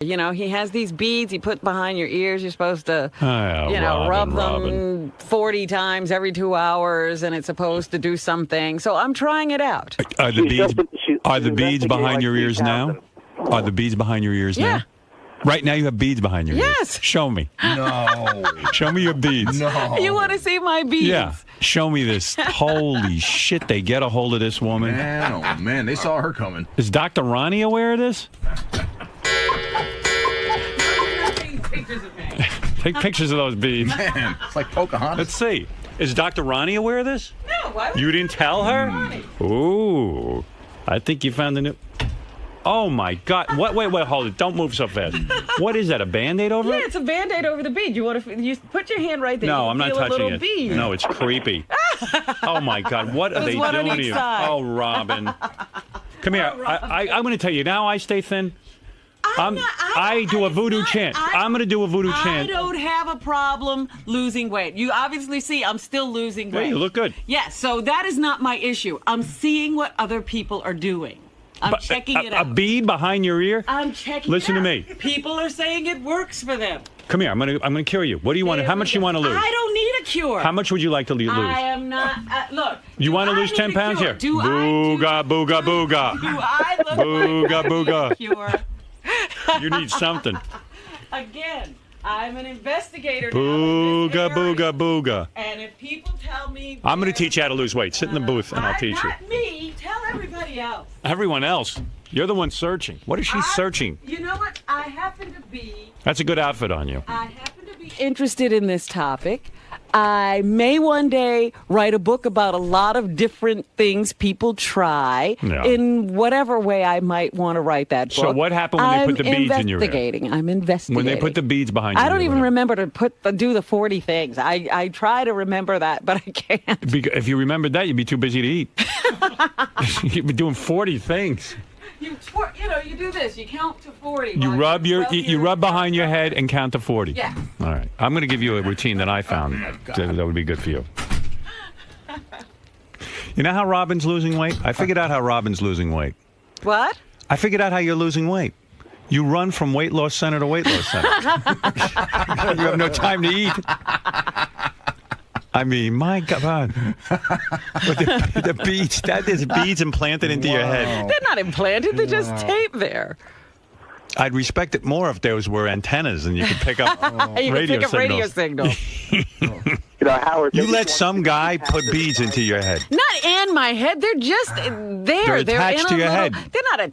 You know, he has these beads he put behind your ears. You're supposed to, rub them 40 times every 2 hours, and it's supposed to do something. So I'm trying it out. Are the beads behind your ears now? Are the beads behind your ears now? Right now you have beads behind your ears. Yes. Show me. No. Show me your beads. No. You want to see my beads? Yeah. Show me this. Holy shit, they get a hold of this woman. Man, oh man, they saw her coming. Is Dr. Ronnie aware of this? Take pictures of those beads. Man, it's like Pocahontas. Let's see. Is Dr. Ronnie aware of this? No, why would You didn't tell her? Ooh. I think you found a new... Oh, my God. What? Wait, hold it. Don't move so fast. What is that, a Band-Aid over it? Yeah, it's a Band-Aid over the bead. You put your hand right there. No, you I'm not feel touching a little it. Bead. No, it's creepy. Oh, my God. What are they one on doing to each you? side. Oh, Robin. Come here. I'm going to tell you, now I stay thin. I do a voodoo chant. I'm going to do a voodoo chant. I don't have a problem losing weight. You obviously see I'm still losing weight. Hey, you look good. Yes, so that is not my issue. I'm seeing what other people are doing. I'm checking it out. A bead behind your ear? I'm checking Listen it out. to me. People are saying it works for them. Come here. I'm gonna cure you. What do you want? How much do you want to lose? I don't need a cure. How much would you like to lose? I am not. Look. You want to lose 10 pounds here? Booga, booga, booga. Do I look Booga, like booga. a cure? You need something. Again, I'm an investigator. Booga, booga, booga. And if people tell me, I'm going to teach you how to lose weight. Sit in the booth and I'll teach you. Not me. Tell everybody else. Everyone else. You're the one searching. What is she searching? You know what? I happen to be. That's a good outfit on you. I happen to be interested in this topic. I may one day write a book about a lot of different things people try in whatever way I might want to write that book. So what happened when they put the beads in your hair? I'm investigating. When they put the beads behind your I don't ear, even remember to do the 40 things. I try to remember that, but I can't. If you remembered that, you'd be too busy to eat. You'd be doing 40 things. You do this. You count to 40. You rub behind your head and count to 40. Yeah. All right. I'm going to give you a routine that I found that would be good for you. You know how Robin's losing weight? I figured out how Robin's losing weight. What? I figured out how you're losing weight. You run from weight loss center to weight loss center. You have no time to eat. I mean, my God. But the beads, that is beads implanted into your head. They're not implanted. They're just taped there. I'd respect it more if those were antennas and you could pick up radio signals. Howard. You let some guy put beads into your head. Not in my head. They're just there. They're attached to your head. They're not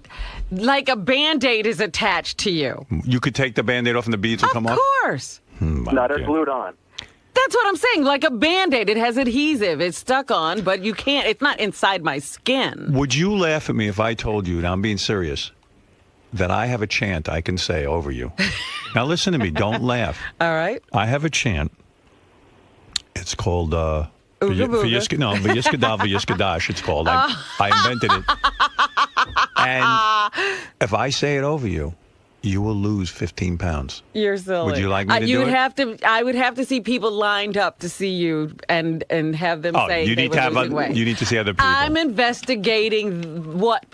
like a Band-Aid is attached to you. You could take the Band-Aid off and the beads will come off? Of course. No, they're glued on. That's what I'm saying. Like a Band-Aid. It has adhesive. It's stuck on, but you can't. It's not inside my skin. Would you laugh at me if I told you, now I'm being serious, that I have a chant I can say over you? Now listen to me. Don't laugh. All right. I have a chant. It's called Vyiskadash, it's called. I invented it. And if I say it over you, you will lose 15 pounds. You're silly. Would you like me to do it? I would have to see people lined up to see you and have them say they were losing weight. You need to see other people. I'm investigating what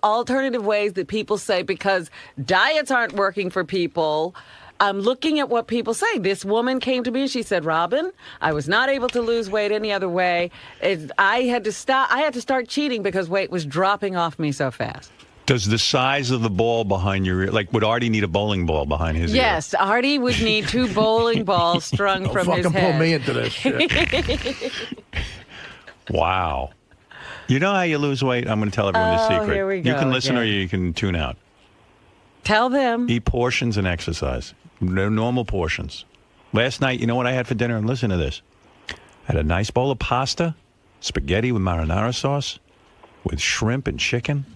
alternative ways that people say, because diets aren't working for people. I'm looking at what people say. This woman came to me and she said, Robin, I was not able to lose weight any other way. I had to start cheating because weight was dropping off me so fast. Does the size of the ball behind your ear, would Artie need a bowling ball behind his ear? Yes, Artie would need 2 bowling balls strung from his head. Fucking pull me into this shit. Wow. You know how you lose weight? I'm going to tell everyone the secret. Here we go You can listen again. or you can tune out. Tell them. Eat portions and exercise. Normal portions. Last night, you know what I had for dinner? And listen to this. I had a nice bowl of pasta, spaghetti with marinara sauce, with shrimp and chicken.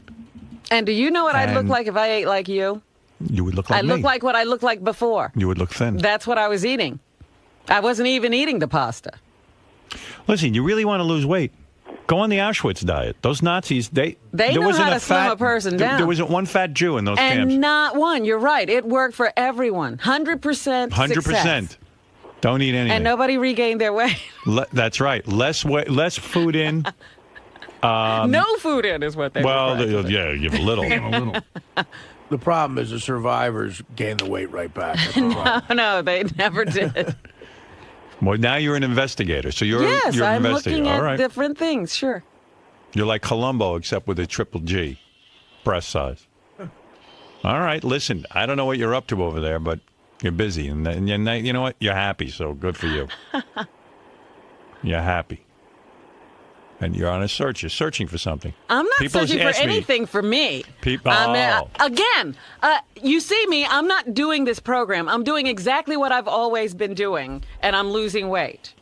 And do you know what I'd look like if I ate like you? You would look like me. I look like what I looked like before. You would look thin. That's what I was eating. I wasn't even eating the pasta. Listen, you really want to lose weight? Go on the Auschwitz diet. Those Nazis, they know how to slim a person down. There wasn't one fat Jew in those camps. And not one. You're right. It worked for everyone. 100% 100%. success. Don't eat anything. And nobody regained their weight. That's right. Less food in. No food in is what they were. Well, yeah, give a little. The problem is the survivors gain the weight right back. That's the problem. No, they never did. Well, now you're an investigator. So you're Yes, you're an I'm investigator. looking All at right. different things. Sure. You're like Columbo, except with a triple G breast size. All right. Listen, I don't know what you're up to over there, but you're busy. And you know what? You're happy, so good for you. You're happy. And you're on a search. You're searching for something. I'm not People searching for ask me- anything for me. People, Again, you see me, I'm not doing this program. I'm doing exactly what I've always been doing, and I'm losing weight.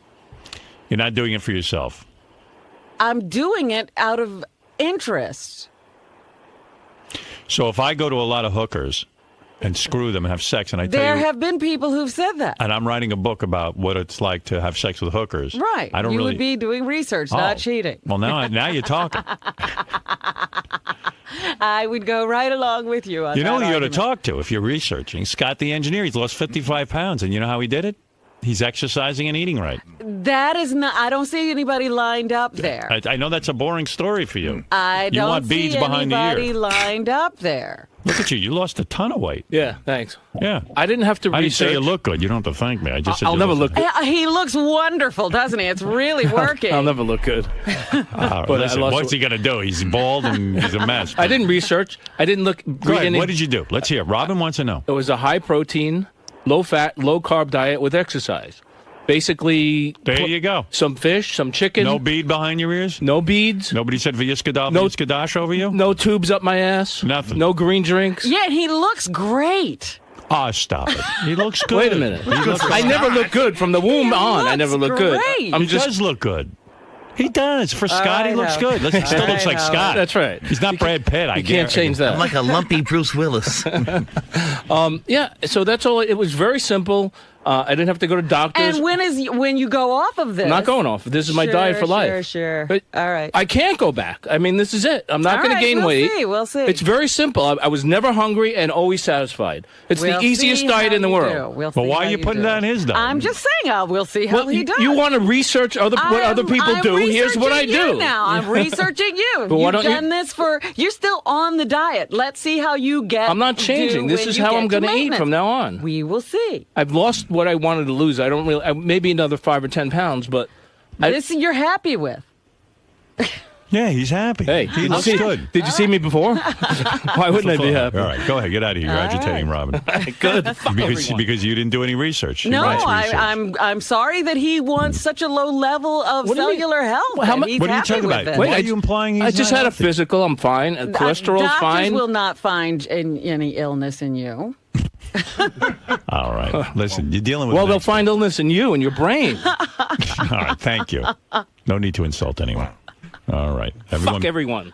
You're not doing it for yourself. I'm doing it out of interest. So if I go to a lot of hookers and screw them and have sex, and I tell There you, have been people who've said that. and I'm writing a book about what it's like to have sex with hookers. Right. I don't you really would be doing research, Oh. not cheating. Well, now you're talking. I would go right along with you on You know that who you ought to argument. talk to if you're researching? Scott the engineer. He's lost 55 pounds, and you know how he did it? He's exercising and eating right. That is not, I don't see anybody lined up there. I know that's a boring story for you. I You don't want beads see behind the ear. anybody lined up there. Look at you. You lost a ton of weight. Yeah, thanks. Yeah. I didn't have to I didn't research. say you look good. You don't have to thank me. I just said I'll you never lost look a- good. He looks wonderful, doesn't he? It's really working. I'll never look good. But Listen, I lost what's he going to do? He's bald and he's a mess. I didn't research. I didn't look. Go ahead. What did you do? Let's hear. Robin wants to know. It was a high protein, low fat, low carb diet with exercise. Basically, There you go. some fish, some chicken. No bead behind your ears? No beads. Nobody said Vyiskadash No- Vyiskadash over you? No tubes up my ass. Nothing. No green drinks. Yeah, he looks great. Ah, stop it. He looks good. Wait a minute. He looks I never look good from the womb on. I never look good. great. I'm He just. does look good. He does. For Scott, he right, looks Howard. good. Listen, he still All looks right, like Howard. Scott. That's right. He's not Brad Pitt. You can't change that. I'm like a lumpy Bruce Willis. Yeah. So that's all. It was very simple. I didn't have to go to doctors. And when you go off of this? I'm not going off. This is my Sure, diet for life. Sure. But All right. I can't go back. I mean, this is it. I'm not All going right, to gain we'll weight. see, we'll see. It's very simple. I was never hungry and always satisfied. It's We'll the easiest see diet how in the you world. do. We'll But see why how are you putting do. down his diet? I'm just saying, we'll see how he does. You want to research what other people I'm do? Here's what I researching you do. now. I'm researching you. But why You've don't you- done this for. You're still on the diet. Let's see how you get. I'm not changing. do This when is you how get I'm going to eat maintenance. from now on. We will see. I've lost what I wanted to lose. I don't really. Maybe another 5 or 10 pounds, but. This you're happy with. Yeah, he's happy. Hey, he looks good. Did you see me before? Why wouldn't I be happy? All right, go ahead. Get out of here. You're agitating Robin. Good. Fuck Because, everyone. because you didn't do any research. No, Nice research. I'm sorry that he wants such a low level of What do you mean? cellular health. Well, how and mu- he's What are you happy talking with about? it. Why are you implying he's I just not had healthy? a physical. I'm fine. Cholesterol's Doctors fine. will not find any illness in you. All right. Listen, you're dealing with Well, an they'll expert. find illness in you and your brain. All right, thank you. No need to insult anyone. All right. Everyone, Fuck everyone.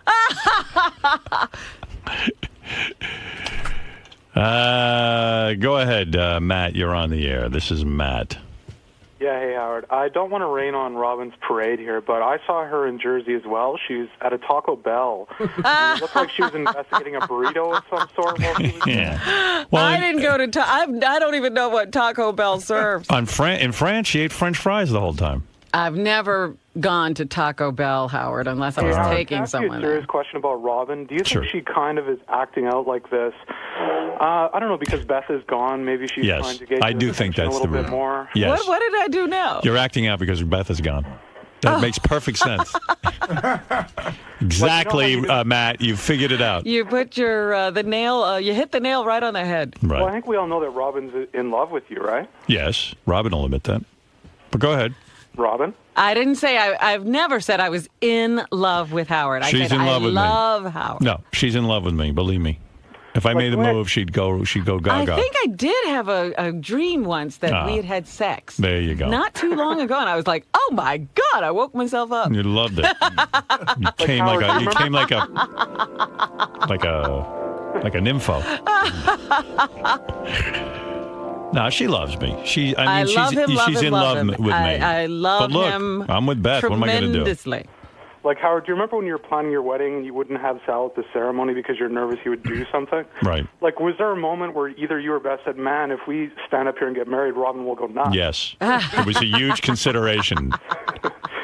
go ahead, Matt. You're on the air. This is Matt. Yeah, hey, Howard. I don't want to rain on Robin's parade here, but I saw her in Jersey as well. She's at a Taco Bell. And it looked like she was investigating a burrito of some sort while she was Yeah. Well, I didn't go to. I don't even know what Taco Bell serves. in France, she ate French fries the whole time. I've never gone to Taco Bell, Howard, unless I was Can I taking ask you someone a serious there. question about Robin. Do you Sure. think she kind of is acting out like this? I don't know, because Beth is gone. Maybe she's Yes, trying to get I you do attention think that's a little the bit reason. more. Yes. What did I do now? You're acting out because Beth is gone. That makes perfect sense. Exactly, Matt. You figured it out. You put your the nail. You hit the nail right on the head. Right. Well, I think we all know that Robin's in love with you, right? Yes. Robin will admit that. But go ahead. Robin? I didn't say. I've never said I was in love with Howard. I She's said in love I with me. love Howard. No, she's in love with me. Believe me. If I made the what? move, she'd go I gaga. think I did have a dream once that we had sex. There you go. Not too long ago, and I was like, "Oh my God!" I woke myself up. You loved it. You came like a. You came like a. Like a nympho. No, she loves me. I love him, love she's him, in love love him. with me. I love but look, him. I'm with Beth. What am I going to do? Tremendously. Like, Howard, do you remember when you were planning your wedding and you wouldn't have Sal at the ceremony because you're nervous he would do something? Right. Like, was there a moment where either you or Beth said, man, if we stand up here and get married, Robin will go nuts? Yes. It was a huge consideration.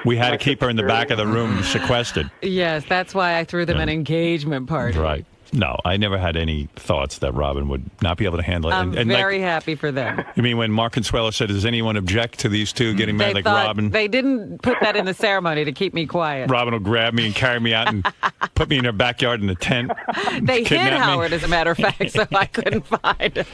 We had to keep her in the back of the room sequestered. Yes, that's why I threw them an engagement party. Right. No, I never had any thoughts that Robin would not be able to handle it. I'm and very happy for them. You mean when Mark Consuelo said, does anyone object to these two getting married like Robin? They didn't put that in the ceremony to keep me quiet. Robin will grab me and carry me out and put me in her backyard in a tent. They hid kidnap me. Howard, as a matter of fact, so I couldn't find him.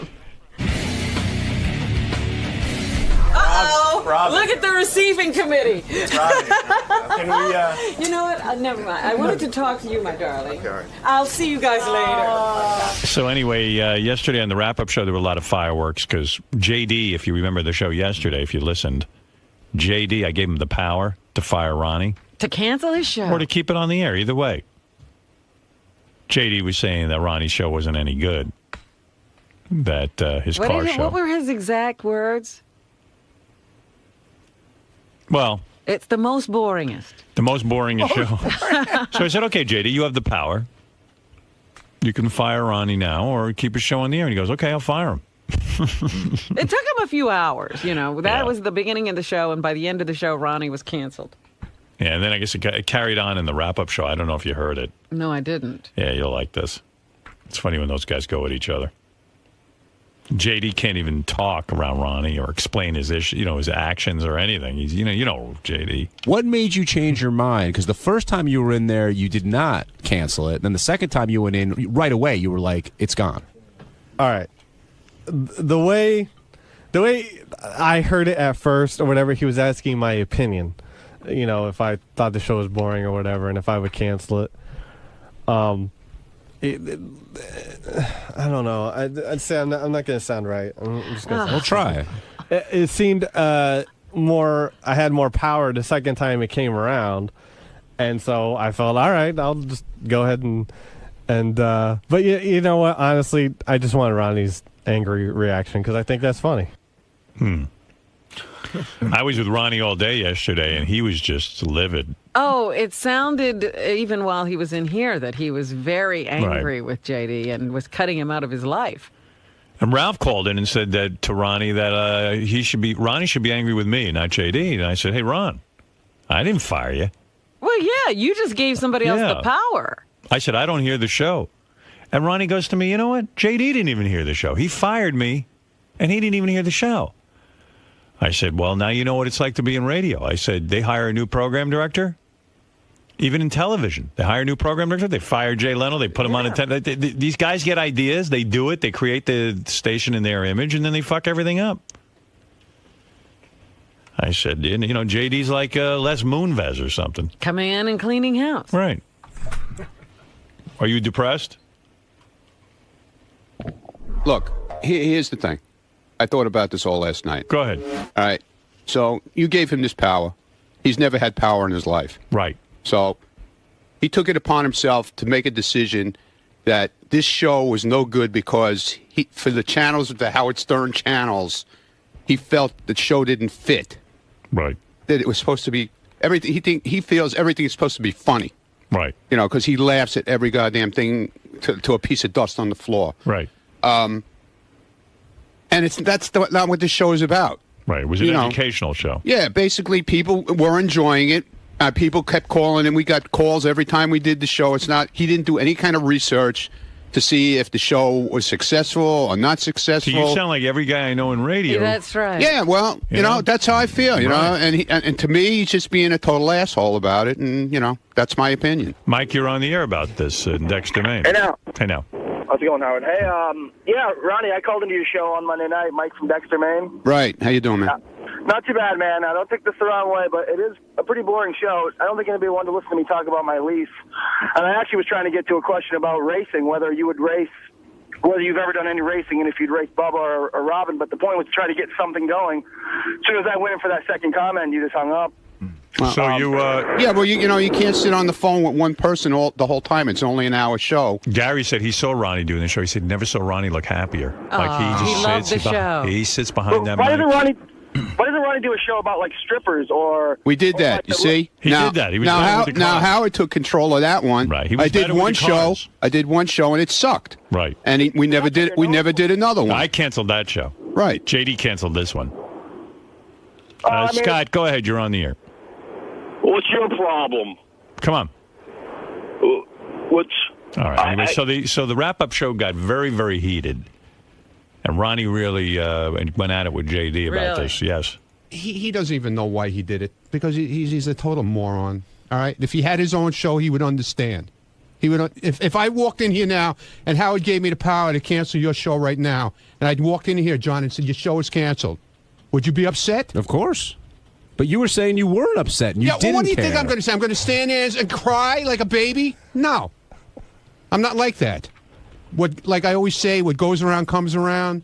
Uh-oh! Look at the receiving committee. Can we? You know what? Never mind. I wanted to talk to you, my darling. I'll see you guys later. So anyway, yesterday on the wrap-up show, there were a lot of fireworks because JD, if you remember the show yesterday, if you listened, JD, I gave him the power to fire Ronnie. To cancel his show. Or to keep it on the air, either way. JD was saying that Ronnie's show wasn't any good. That his car show. What were his exact words? Well, it's the most boringest. The most boringest show. So I said, okay, JD, you have the power. You can fire Ronnie now or keep his show on the air. And he goes, okay, I'll fire him. It took him a few hours, you know. That was the beginning of the show, and by the end of the show, Ronnie was canceled. Yeah, and then I guess it carried on in the wrap-up show. I don't know if you heard it. No, I didn't. Yeah, you'll like this. It's funny when those guys go at each other. JD can't even talk around Ronnie or explain his issue, his actions or anything. He's, you know, JD. What made you change your mind? Because the first time you were in there, you did not cancel it. Then the second time you went in, right away, you were like, "It's gone." All right. The way I heard it at first, or whatever, he was asking my opinion. If I thought the show was boring or whatever, and if I would cancel it. I don't know. I'd say I'm not going to sound right. I'm just going to. We'll try. It seemed more. I had more power the second time it came around, and so I felt all right. I'll just go ahead and. But you know what? Honestly, I just wanted Ronnie's angry reaction because I think that's funny. I was with Ronnie all day yesterday, and he was just livid. Oh, it sounded, even while he was in here, that he was very angry with JD and was cutting him out of his life. And Ralph called in and said that to Ronnie that Ronnie should be angry with me, not JD. And I said, hey, Ron, I didn't fire you. Well, yeah, you just gave somebody else the power. I said, I don't hear the show. And Ronnie goes to me, you know what? JD didn't even hear the show. He fired me, and he didn't even hear the show. I said, well, now you know what it's like to be in radio. I said, they hire a new program director, even in television. They hire a new program director. They fire Jay Leno. They put him on a these guys get ideas. They do it. They create the station in their image, and then they fuck everything up. I said, JD's like Les Moonves or something. Coming in and cleaning house. Right. Are you depressed? Look, here's the thing. I thought about this all last night. Go ahead. All right. So you gave him this power. He's never had power in his life. Right. So he took it upon himself to make a decision that this show was no good because for the channels, the Howard Stern channels, he felt the show didn't fit. Right. That it was supposed to be everything. He feels everything is supposed to be funny. Right. Because he laughs at every goddamn thing to a piece of dust on the floor. Right. And that's not what this show is about. Right. It was an educational show. Yeah. Basically, people were enjoying it. People kept calling, and we got calls every time we did the show. He didn't do any kind of research to see if the show was successful or not successful. So you sound like every guy I know in radio. Yeah, that's right. Yeah, well, that's how I feel, you know. And to me, he's just being a total asshole about it, and, that's my opinion. Mike, you're on the air about this, Dexter, Maine. Hey, now. Hey, now. How's it going, Howard? Hey, Ronnie, I called into your show on Monday night. Mike from Dexter, Maine. Right. How you doing, man? Not too bad, man. I don't take this the wrong way, but it is a pretty boring show. I don't think anybody wanted to listen to me talk about my lease. And I actually was trying to get to a question about racing, whether you would race, whether you've ever done any racing, and if you'd race Bubba or Robin. But the point was to try to get something going. As soon as I went in for that second comment, you just hung up. So you... yeah, well, you can't sit on the phone with one person the whole time. It's only an hour show. Gary said he saw Ronnie doing the show. He said he never saw Ronnie look happier. He loved the show. He sits behind that Why mic. doesn't Ronnie do a show about, like, strippers or... We did that, like you see? He did that. He was better with the now cars. Howard took control of that one. Right. He was I did better with one the show. cars. I did one show, and it sucked. Right. And we never did another one. I canceled that show. Right. JD canceled this one. Scott, go ahead. You're on the air. What's your problem? Come on. All right. Anyway, so the wrap-up show got very, very heated, and Ronnie really went at it with JD about this. Yes. He doesn't even know why he did it because he's a total moron. All right. If he had his own show, he would understand. He would. If I walked in here now and Howard gave me the power to cancel your show right now, and I'd walked in here, John, and said your show is canceled, would you be upset? Of course. But you were saying you weren't upset and you didn't well, what do you care. think I'm going to say? I'm going to stand there and cry like a baby? No. I'm not like that. Like I always say, what goes around comes around.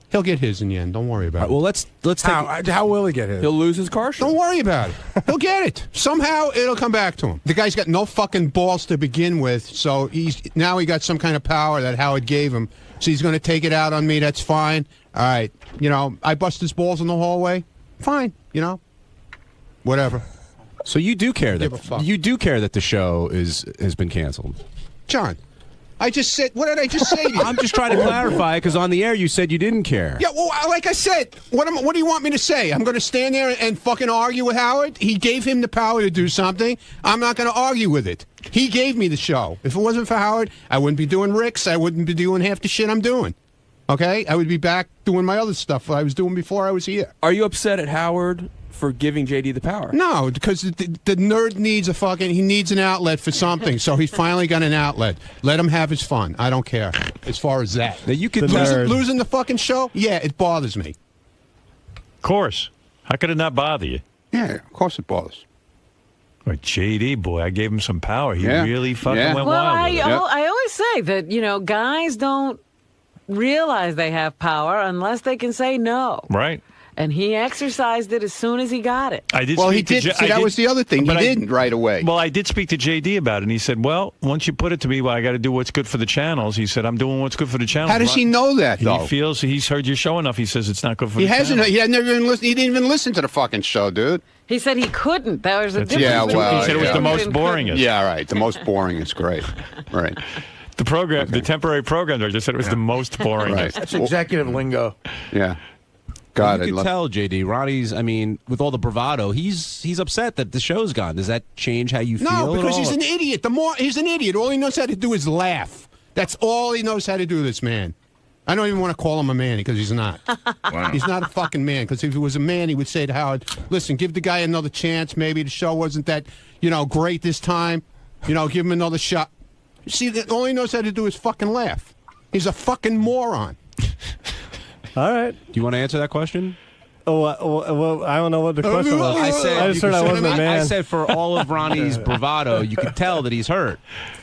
He'll get his in the end. Don't worry about it. Well, let's take How will he get his? He'll lose his car show. Don't worry about it. He'll get it. Somehow it'll come back to him. The guy's got no fucking balls to begin with, so he got some kind of power that Howard gave him. So he's going to take it out on me. That's fine. All right. You know, I bust his balls in the hallway. Fine. You know, whatever. So you do care Give a fuck. that the show has been canceled, John. I just said, what did I just say to you? I'm just trying to clarify because on the air you said you didn't care. Yeah, well, like I said, what do you want me to say? I'm going to stand there and fucking argue with Howard? He gave him the power to do something. I'm not going to argue with it. He gave me the show. If it wasn't for Howard, I wouldn't be doing Rick's. I wouldn't be doing half the shit I'm doing. Okay? I would be back doing my other stuff I was doing before I was here. Are you upset at Howard for giving JD the power? No, because the nerd needs he needs an outlet for something, so he's finally got an outlet. Let him have his fun. I don't care as far as that. Now you could losing the fucking show? Yeah, it bothers me. Of course. How could it not bother you? Yeah, of course it bothers. But JD, boy, I gave him some power. He really fucking went well, wild with it. I always say that, guys don't realize they have power unless they can say no. Right. And he exercised it as soon as he got it. I did. Well, he speak to did. See, that was the other thing. He didn't right away. Well, I did speak to JD about it, and he said, well, once you put it to me, well, I got to do what's good for the channels. He said, I'm doing what's good for the channels. How does he know that, though? He feels he's heard your show enough. He says it's not good for the channels. He had never even listened. He didn't even listen to the fucking show, dude. He said he couldn't. That was a difference. Yeah, well, he said it was the most boringest. Yeah, right. The most boringest. Great. Right. The temporary program director said it was the most boringest. Right. That's executive lingo. Yeah. God, you can tell JD Ronnie's. I mean, with all the bravado, he's upset that the show's gone. Does that change how you feel? No, because at all? he's an idiot. He's an idiot. All he knows how to do is laugh. That's all he knows how to do. This man. I don't even want to call him a man because he's not. Wow. He's not a fucking man. Because if he was a man, he would say to Howard, "Listen, give the guy another chance. Maybe the show wasn't that great this time. Give him another shot." See, all he knows how to do is fucking laugh. He's a fucking moron. All right. Do you want to answer that question? Well, I don't know what the question was. I just heard I wasn't a man. I said for all of Ronnie's bravado, you could tell that he's hurt.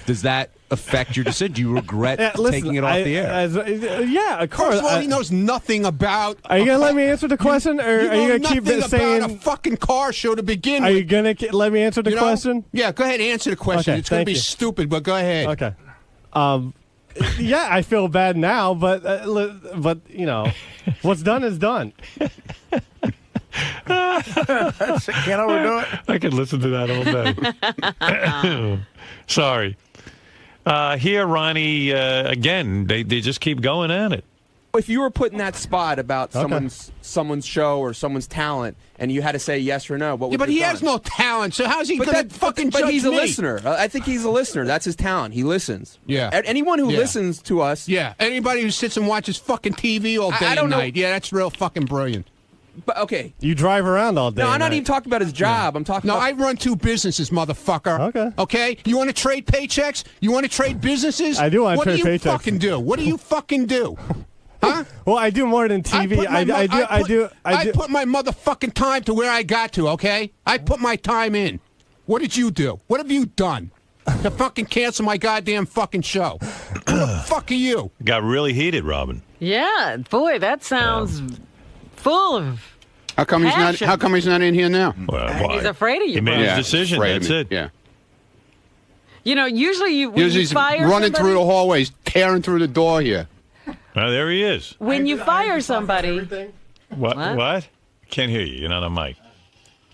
Does that affect your decision? Do you regret taking it off the air? Yeah, of course. First of all, he knows nothing about. Are you going to let me answer the question, or are you going to keep saying about a fucking car show to begin with? Are you going to let me answer the question? Yeah, go ahead, answer the question. Okay, it's going to be stupid, but go ahead. Okay. Yeah, I feel bad now, but what's done is done. Can't overdo it. I could listen to that all day. Sorry. Here, Ronnie, again, they just keep going at it. If you were put in that spot about someone's show or someone's talent, and you had to say yes or no, what would but you he have has done? no talent, so how's he going to fucking judge But he's a me? listener. I think he's a listener. That's his talent. He listens. Yeah. Anyone who listens to us. Yeah. Anybody who sits and watches fucking TV all day and night. Yeah, that's real fucking brilliant. But okay. You drive around all day. No, I'm not night. even talking about his job. I'm talking No, about... I run 2 businesses, motherfucker. Okay. Okay? You want to trade paychecks? You want to trade businesses? I do want to trade What do you paychecks. fucking do? What do you fucking do? Huh? Well, I do more than TV. I put my motherfucking time to where I got to, okay? I put my time in. What did you do? What have you done to fucking cancel my goddamn fucking show? Who the fuck are you? Got really heated, Robin. Yeah, boy, that sounds full of How come passion. How come he's not in here now? Well, He's afraid of you. He made Brian. his decision. That's it. Yeah. Usually when Usually you fire running somebody, through the hallways, tearing through the door here. Well, there he is. when you fire somebody, What? Can't hear you. You're not on mic.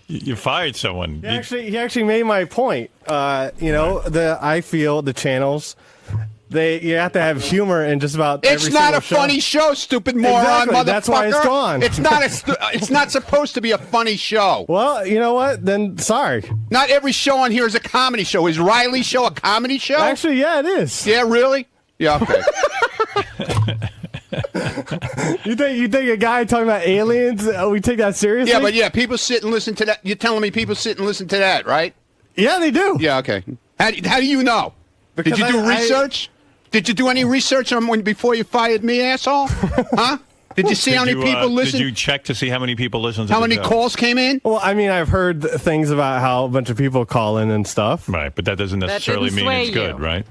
You fired someone. He actually made my point. I feel the channels you have to have humor in just about It's every not single a funny show, stupid moron, Exactly, motherfucker. that's why it's gone. It's not it's not supposed to be a funny show. Well, you know what? Then sorry. Not every show on here is a comedy show. Is Riley's show a comedy show? Actually, yeah, it is. Yeah, really? Yeah, okay. You think a guy talking about aliens? We take that seriously? Yeah, but people sit and listen to that. You're telling me people sit and listen to that, right? Yeah, they do. Yeah, okay. How do you know? Because Did you do research? Did you do any research on before you fired me, asshole? Huh? Did you see how many people listen? Did you check to see how many people listen to How the many show? calls came in? Well, I mean, I've heard things about how a bunch of people call in and stuff. Right, but that doesn't necessarily didn't mean sway it's good, you. right?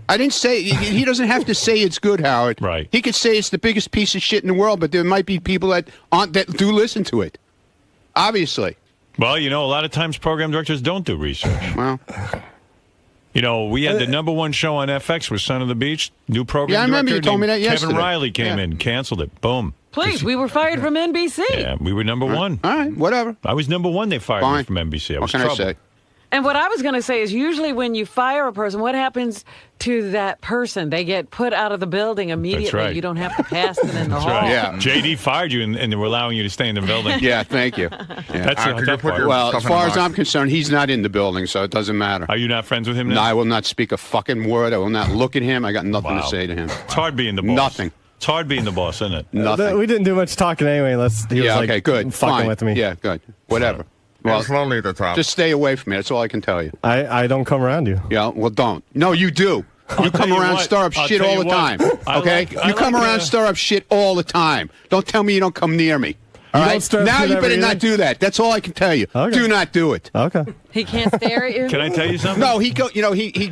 I didn't say he doesn't have to say it's good, Howard. Right. He could say it's the biggest piece of shit in the world, but there might be people that do listen to it. Obviously. Well, a lot of times program directors don't do research. Well, we had the number one show on FX with Son of the Beach, new program Yeah, I remember director you told me named that Kevin yesterday. Riley came in, canceled it. Boom. Please, we were fired from NBC. Yeah, we were number one. all right, whatever. I was number one. They fired me Fine. from NBC. I What was can trouble. I say? And what I was going to say is usually when you fire a person, what happens to that person? They get put out of the building immediately. right. You don't have to pass them in the That's hall. right. Yeah. JD fired you, and they were allowing you to stay in the building. Yeah, thank you. Yeah. That's the could you tough put part. your- Well, Stuff as in a far as box. I'm concerned, he's not in the building, so it doesn't matter. Are you not friends with him No, now? I will not speak a fucking word. I will not look at him. I got nothing Wow. to say to him. It's hard being the boss. Nothing. It's hard being the boss, isn't it? Nothing. We didn't do much talking anyway, unless he was Yeah, like okay, good. fucking Fine. with me. Yeah, good. Whatever. Well, It's lonely at the top. just stay away from me. That's all I can tell you. I don't come around you. Yeah, well, don't. No, you do. You come tell you around, what. stir up I'll shit tell all you the what. time. I Okay? like- I You come like, around, stir up shit all the time. Don't tell me you don't come near me. All You right? don't stir up Now shit you ever better not either? do that. That's all I can tell you. Okay. Do not do it. Okay. He can't stare at you? Can I tell you something? No, he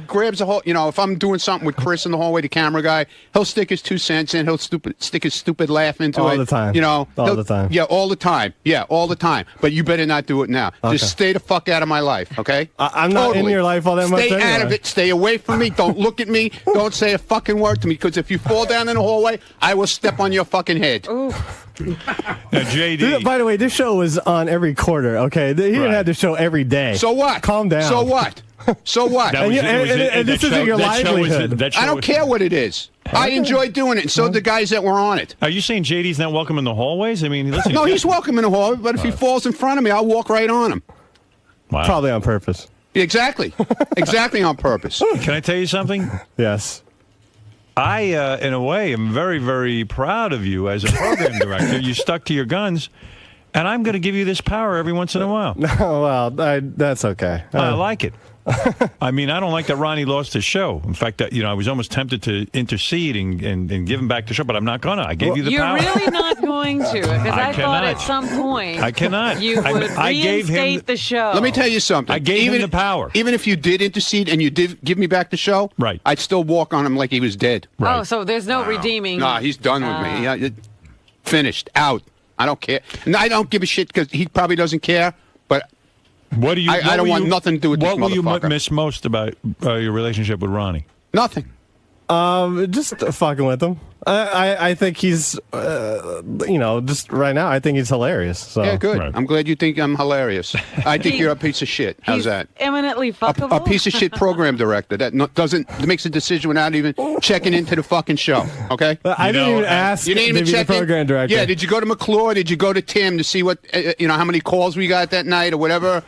grabs a whole. If I'm doing something with Chris in the hallway, the camera guy, he'll stick his 2 cents in. He'll stick his stupid laugh into All it. the time. All the time. Yeah, all the time. Yeah, all the time. But you better not do it now. Okay. Just stay the fuck out of my life, okay? I'm not in your life all that much Stay out anyway. of it. Stay away from me. Don't look at me. Don't say a fucking word to me. Because if you fall down in the hallway, I will step on your fucking head. Now, JD. By the way, this show was on every quarter, okay? He didn't Right. have the show every day. So what? Calm down. So what? So what? That was- And it was- and this that isn't show- your that show was- livelihood. that show I don't was- care what it is. I enjoy doing it, and so did the guys that were on it. Are you saying JD's not welcome in the hallways? I mean, listen. No, he's welcome in the hall, but if he falls in front of me, I'll walk right on him. Wow. Probably on purpose. Exactly. Exactly on purpose. Can I tell you something? Yes. I, in a way, am very, very proud of you as a program director. You stuck to your guns, and I'm going to give you this power every once in a while. Oh, well, that's okay. I like it. I mean, I don't like that Ronnie lost his show. In fact, I was almost tempted to intercede and give him back the show, but I'm not going to. I gave you the You're power. really not going to, because I thought cannot. at some point I cannot. you I- would I gave him- reinstate the show. Let me tell you something. I gave him the power. Even if you did intercede and you did give me back the show, Right. I'd still walk on him like he was dead. Right. Oh, so there's no redeeming. Nah, he's done with me. Yeah, finished. Out. I don't care. And I don't give a shit because he probably doesn't care, but What do you? I what don't will want you- nothing to do with this What will you motherfucker. miss most about your relationship with Ronnie? nothing. Just fucking with him. I think he's, just right now, I think he's hilarious. So. Yeah, good. Right. I'm glad you think I'm hilarious. I think you're a piece of shit. How's He's that? eminently fuckable. A piece of shit program director that makes a decision without even checking into the fucking show. Okay. I didn't even ask You didn't even to be check the program in? director. Yeah. Did you go to McClure? Did you go to Tim to see what how many calls we got that night or whatever?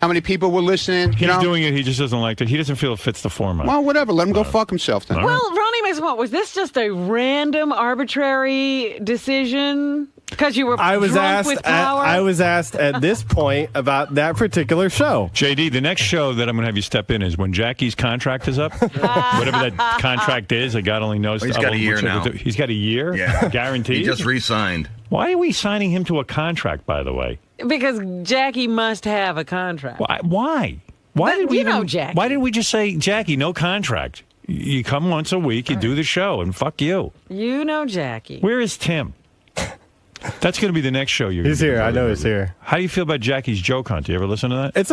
How many people were listening? He's doing it. He just doesn't like it. He doesn't feel it fits the format. Well, whatever. Let him go fuck himself then. Well, Ronnie makes what? Was this just a random, arbitrary decision? Because you were I was drunk asked. with power? I was asked at this point about that particular show. JD, the next show that I'm going to have you step in is when Jackie's contract is up. Whatever that contract is, God only knows. He's got a year now. He's got a year? Yeah. Guaranteed? He just re-signed. Why are we signing him to a contract, by the way? Because Jackie must have a contract. Why? Why But did we you know even- Jackie. Why didn't we just say, Jackie, no contract? You come once a week, you do the show, and fuck you. You know Jackie. Where is Tim? That's going to be the next show. He's here. I know he's here. How do you feel about Jackie's joke hunt? Do you ever listen to that? It's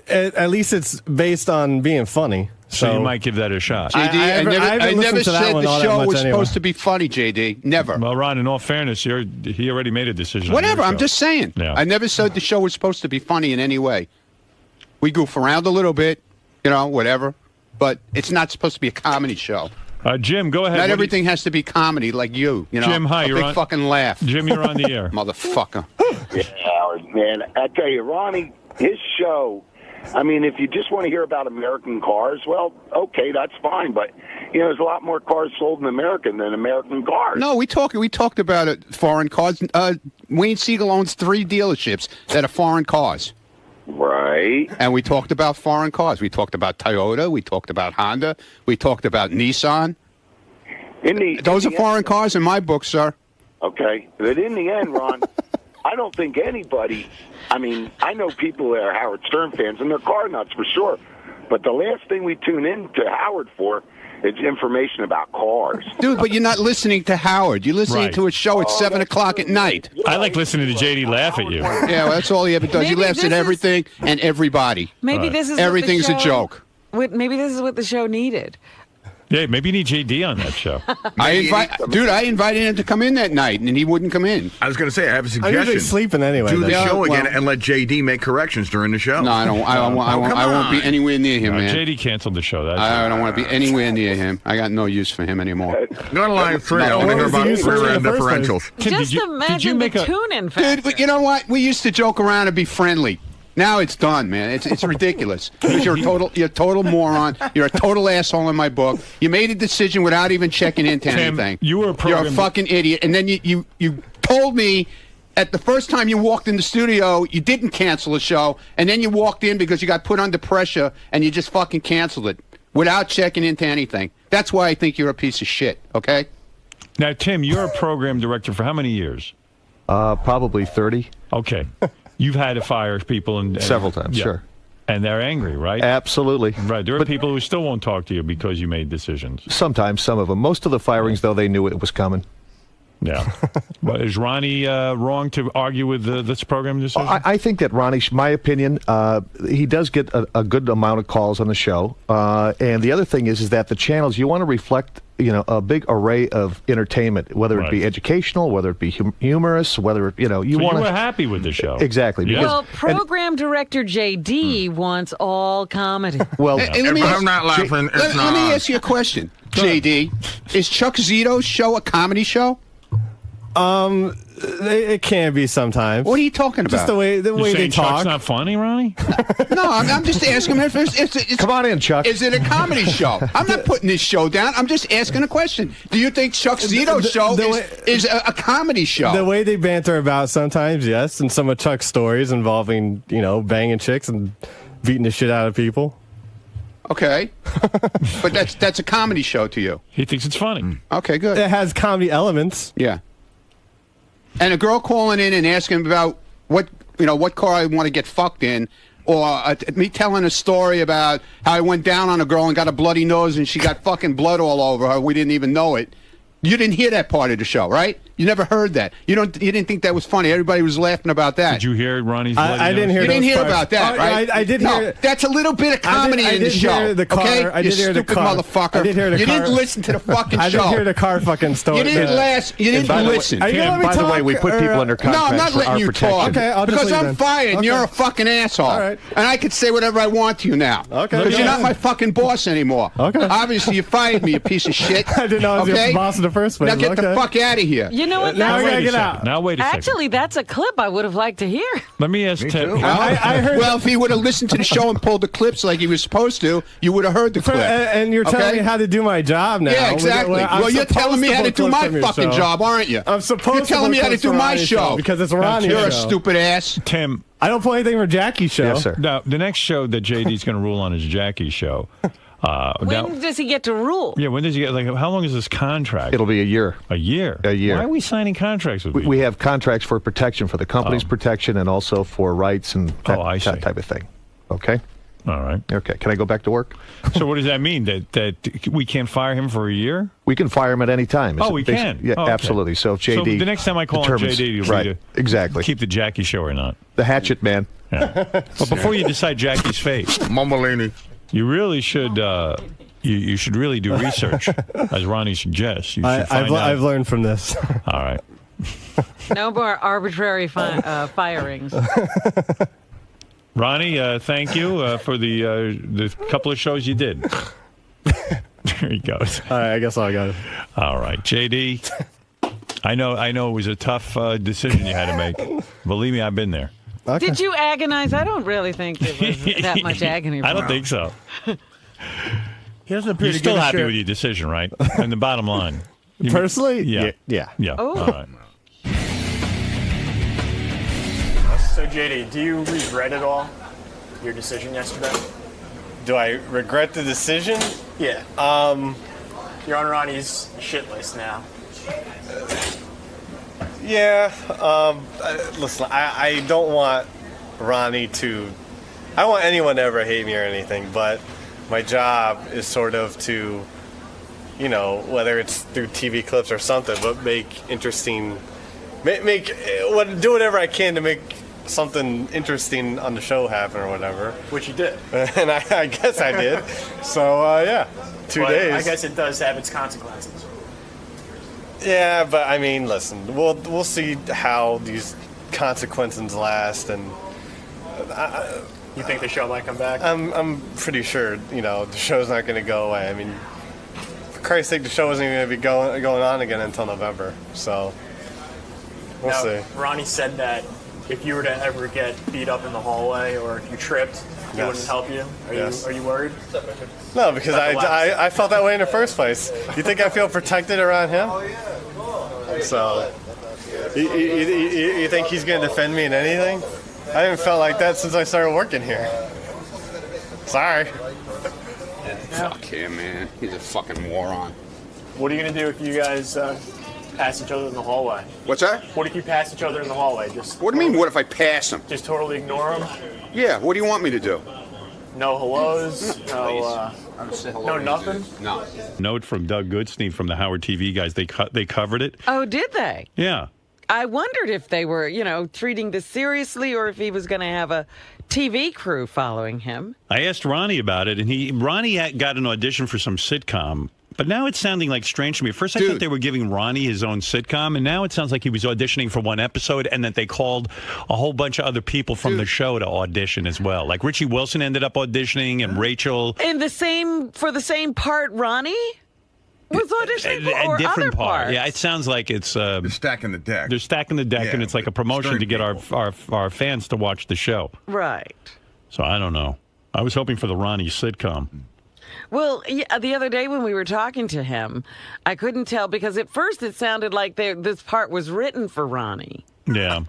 at least it's based on being funny. So you might give that a shot. JD, I haven't never listened to that said one the all that show much was anyway. supposed to be funny, JD. Never. Well, Ron, in all fairness, he already made a decision. on Whatever. your I'm show. just saying. Yeah. I never said the show was supposed to be funny in any way. We goof around a little bit, whatever. but it's not supposed to be a comedy show. Jim, go ahead. Not everything has to be comedy like you. You know, Jim, hi, a you're big on. fucking laugh. Jim, you're on the air. Motherfucker. Yeah, Howard, man. I tell you, Ronnie, his show, I mean, if you just want to hear about American cars, well, okay, that's fine. But, you know, there's a lot more cars sold in America than American cars. No, we talked about it, foreign cars. Wayne Siegel owns 3 dealerships that are foreign cars. Right. And we talked about foreign cars. We talked about Toyota. We talked about Honda. We talked about Nissan. Those are foreign cars in my book, sir. Okay. But in the end, Ron, I don't think anybody, I mean, I know people that are Howard Stern fans, and they're car nuts for sure. But the last thing we tune in to Howard for is information about cars. Dude, but you're not listening to Howard. You're listening to a show at 7 o'clock at night. I like listening to JD laugh at you. Yeah, well, that's all he ever does. He Maybe laughs at this everything and everybody. Maybe this is Everything's what the a show, joke. Maybe this is what the show needed. Yeah, maybe you need JD on that show. I invited him to come in that night, and he wouldn't come in. I was going to say, I have a I'm suggestion. usually sleeping anyway. Do the then. show again and let JD make corrections during the show. No, I don't. I won't be anywhere near him, man. JD canceled the show. I don't want to be anywhere near him. I got no use for him anymore. Go to line 3. I want to hear about rear-end differentials. Just imagine the tune-in factor. Dude, but you know what? We used to joke around and be friendly. Now it's done, man. It's ridiculous. Because you're a total moron. You're a total asshole in my book. You made a decision without even checking into Tim, anything. you're a fucking idiot. And then you told me at the first time you walked in the studio, you didn't cancel the show, and then you walked in because you got put under pressure and you just fucking canceled it without checking into anything. That's why I think you're a piece of shit, okay? Now, Tim, you're a program director for how many years? Probably 30. Okay. You've had to fire people and Several times, yeah. sure. And they're angry, right? Absolutely. Right. There are people who still won't talk to you because you made decisions. Sometimes, some of them. Most of the firings, though, they knew it was coming. Yeah. But is Ronnie wrong to argue with this program decision? I think that Ronnie, my opinion, he does get a good amount of calls on the show. And the other thing is that the channels, you want to reflect, a big array of entertainment, whether it be educational, whether it be humorous, whether, you so want to... you were happy with the show. Exactly. Yeah. Well, program director JD wants all comedy. Well, I'm not laughing. Let me ask you a question, JD. Is Chuck Zito's show a comedy show? It can be sometimes. What are you talking about? Just the way they talk. Chuck's not funny, Ronnie? No, I'm just asking if it's come on in, Chuck. Is it a comedy show? I'm not putting this show down. I'm just asking a question. Do you think Chuck Zito's show is a comedy show? The way they banter about sometimes, yes, and some of Chuck's stories involving, banging chicks and beating the shit out of people. Okay. But that's a comedy show to you. He thinks it's funny. Okay, good. It has comedy elements. Yeah. And a girl calling in and asking about what car I want to get fucked in, or me telling a story about how I went down on a girl and got a bloody nose and she got fucking blood all over her. We didn't even know it. You didn't hear that part of the show, right? You never heard that. You didn't think that was funny. Everybody was laughing about that. Did you hear Ronnie's? I didn't hear. You didn't hear about that, right? I did no, hear. That's a little bit of comedy in the show. Hear the car. Okay, I did hear stupid the car. motherfucker. I did hear the you car. didn't listen to the fucking show. I didn't hear the car fucking story. You didn't last. You didn't listen. Are you gonna let me By the talk, way, we put people under contract No, I'm not for letting our you protection. talk. Okay, I'll just because leave I'm then. fired and Okay. you're a fucking asshole. All right. And I could say whatever I want to you now. Okay. Because you're not my fucking boss anymore. Okay. Obviously, you fired me, you piece of shit. I didn't know I was your boss in the first place. Now get the Okay. fuck out of here. You know what? Now I That's gotta get out. Now wait a second. Actually, that's a clip I would have liked to hear. Let me ask Tim. I heard. Well, if he would have listened to the show and pulled the clips like he was supposed to, you would have heard the clip. And you're telling Okay? me how to do my job now. Yeah, exactly. I'm Well, you're supposed telling me how to pull do my clips from your fucking show. job, aren't you? I'm supposed You're telling to me how to clips do from my Ronnie's show because it's Ronnie's You're a show. stupid ass. Tim, I don't pull anything from Jackie's show. Yes, sir. now the next show that JD's going to rule on is Jackie's show. When does he get to rule? Yeah, when does he get? Like, how long is this contract? It'll be a year. A year. A year. Why are we signing contracts with people? We have contracts for protection, for the company's protection, and also for rights and I see. that type of thing. Okay? All right. Okay. Can I go back to work? So what does that mean? That we can't fire him for a year? We can fire him at any time. Oh, we can? Yeah, Oh, okay. absolutely. So if So JD the next time I call on determines- JD, you'll right, need to exactly. keep the Jackie show or not. The hatchet man. Yeah. But before you decide Jackie's fate, Mumbolini. you really should. You should really do research, as Ronnie suggests. You should find out. I've learned from this. All right. No more arbitrary firings. Ronnie, thank you for the couple of shows you did. There he goes. All right, I guess I got it. All right, JD. I know it was a tough decision you had to make. Believe me, I've been there. Okay. Did you agonize? I don't really think it was that much agony. I don't think so. He doesn't appear You're to still give a happy shit. with your decision, right? And the bottom line. Personally? Yeah. Yeah. Oh. All right. So, JD, do you regret at all your decision yesterday? Do I regret the decision? Yeah. You're on Ronnie's shit list now. Yeah. Listen, I don't want Ronnie to... I don't want anyone to ever hate me or anything, but my job is sort of to, you know, whether it's through TV clips or something, but make interesting... do whatever I can to make something interesting on the show happen or whatever. Which you did. And I guess I did. So, yeah. 2 But days. I guess it does have its consequences. Yeah, but I mean, listen, we'll see how these consequences last, and You think the show might come back? I'm pretty sure, you know, the show's not going to go away. I mean, for Christ's sake, the show isn't going to be going on again until November, so we'll Now, see. Ronnie said that if you were to ever get beat up in the hallway or if you tripped, he Yes. wouldn't help you. Yes. Are you worried? No, because I felt that way in the first place. You think I feel protected around him? So, you think he's going to defend me in anything? I haven't felt like that since I started working here. Sorry. Fuck him, man. He's a fucking moron. What are you gonna do if you guys pass each other in the hallway? What's that? What if you pass each other in the hallway? Just What do you mean, what if I pass him? Just totally ignore them? Yeah, what do you want me to do? No hellos? No, no nothing? No. Note from Doug Goodstein from the Howard TV guys. They covered it. Oh, did they? Yeah. I wondered if they were, treating this seriously or if he was going to have a TV crew following him. I asked Ronnie about it, and Ronnie got an audition for some sitcom. But now it's sounding like strange to me. First, I thought they were giving Ronnie his own sitcom, and now it sounds like he was auditioning for one episode, and that they called a whole bunch of other people from the show to audition as well. Like Richie Wilson ended up auditioning, and Rachel. For the same part, Ronnie was auditioning for, or different other part. parts. Yeah, it sounds like it's They're stacking the deck. they're stacking the deck, Yeah, and it's like a promotion stirring to get our fans to watch the show. Right. So I don't know. I was hoping for the Ronnie sitcom. Well, yeah, the other day when we were talking to him, I couldn't tell because at first it sounded like this part was written for Ronnie. Yeah.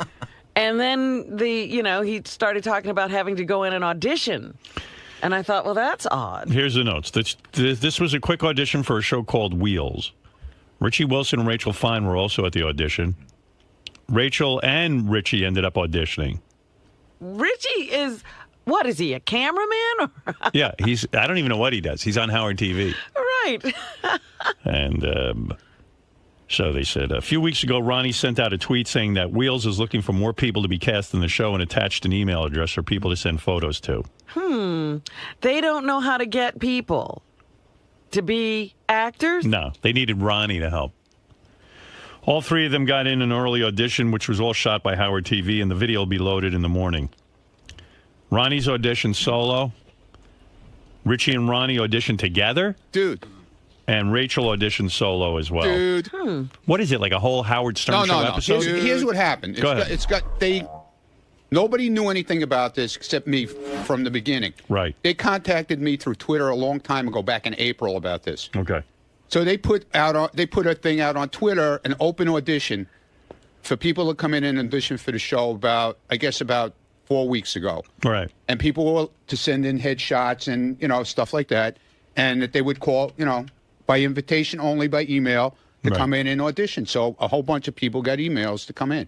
And then he started talking about having to go in and audition. And I thought, well, that's odd. Here's the notes. This was a quick audition for a show called Wheels. Richie Wilson and Rachel Fine were also at the audition. Rachel and Richie ended up auditioning. Richie is, what is he, a cameraman? Yeah, I don't even know what he does. He's on Howard TV. Right. And so they said, a few weeks ago, Ronnie sent out a tweet saying that Wheels is looking for more people to be cast in the show and attached an email address for people to send photos to. They don't know how to get people to be actors? No, they needed Ronnie to help. All three of them got in an early audition, which was all shot by Howard TV, and the video will be loaded in the morning. Ronnie's auditioned solo. Richie and Ronnie auditioned together. Dude. And Rachel auditioned solo as well. Dude. What is it, like a whole Howard Stern show episode? Here's what happened. Go ahead. Nobody knew anything about this except me from the beginning. Right. They contacted me through Twitter a long time ago, back in April, about this. Okay. So they put a thing out on Twitter, an open audition for people to come in and audition for the show about 4 weeks ago. Right. And people were to send in headshots and stuff like that, and that they would call by invitation only, by email, to come in and audition. So a whole bunch of people got emails to come in.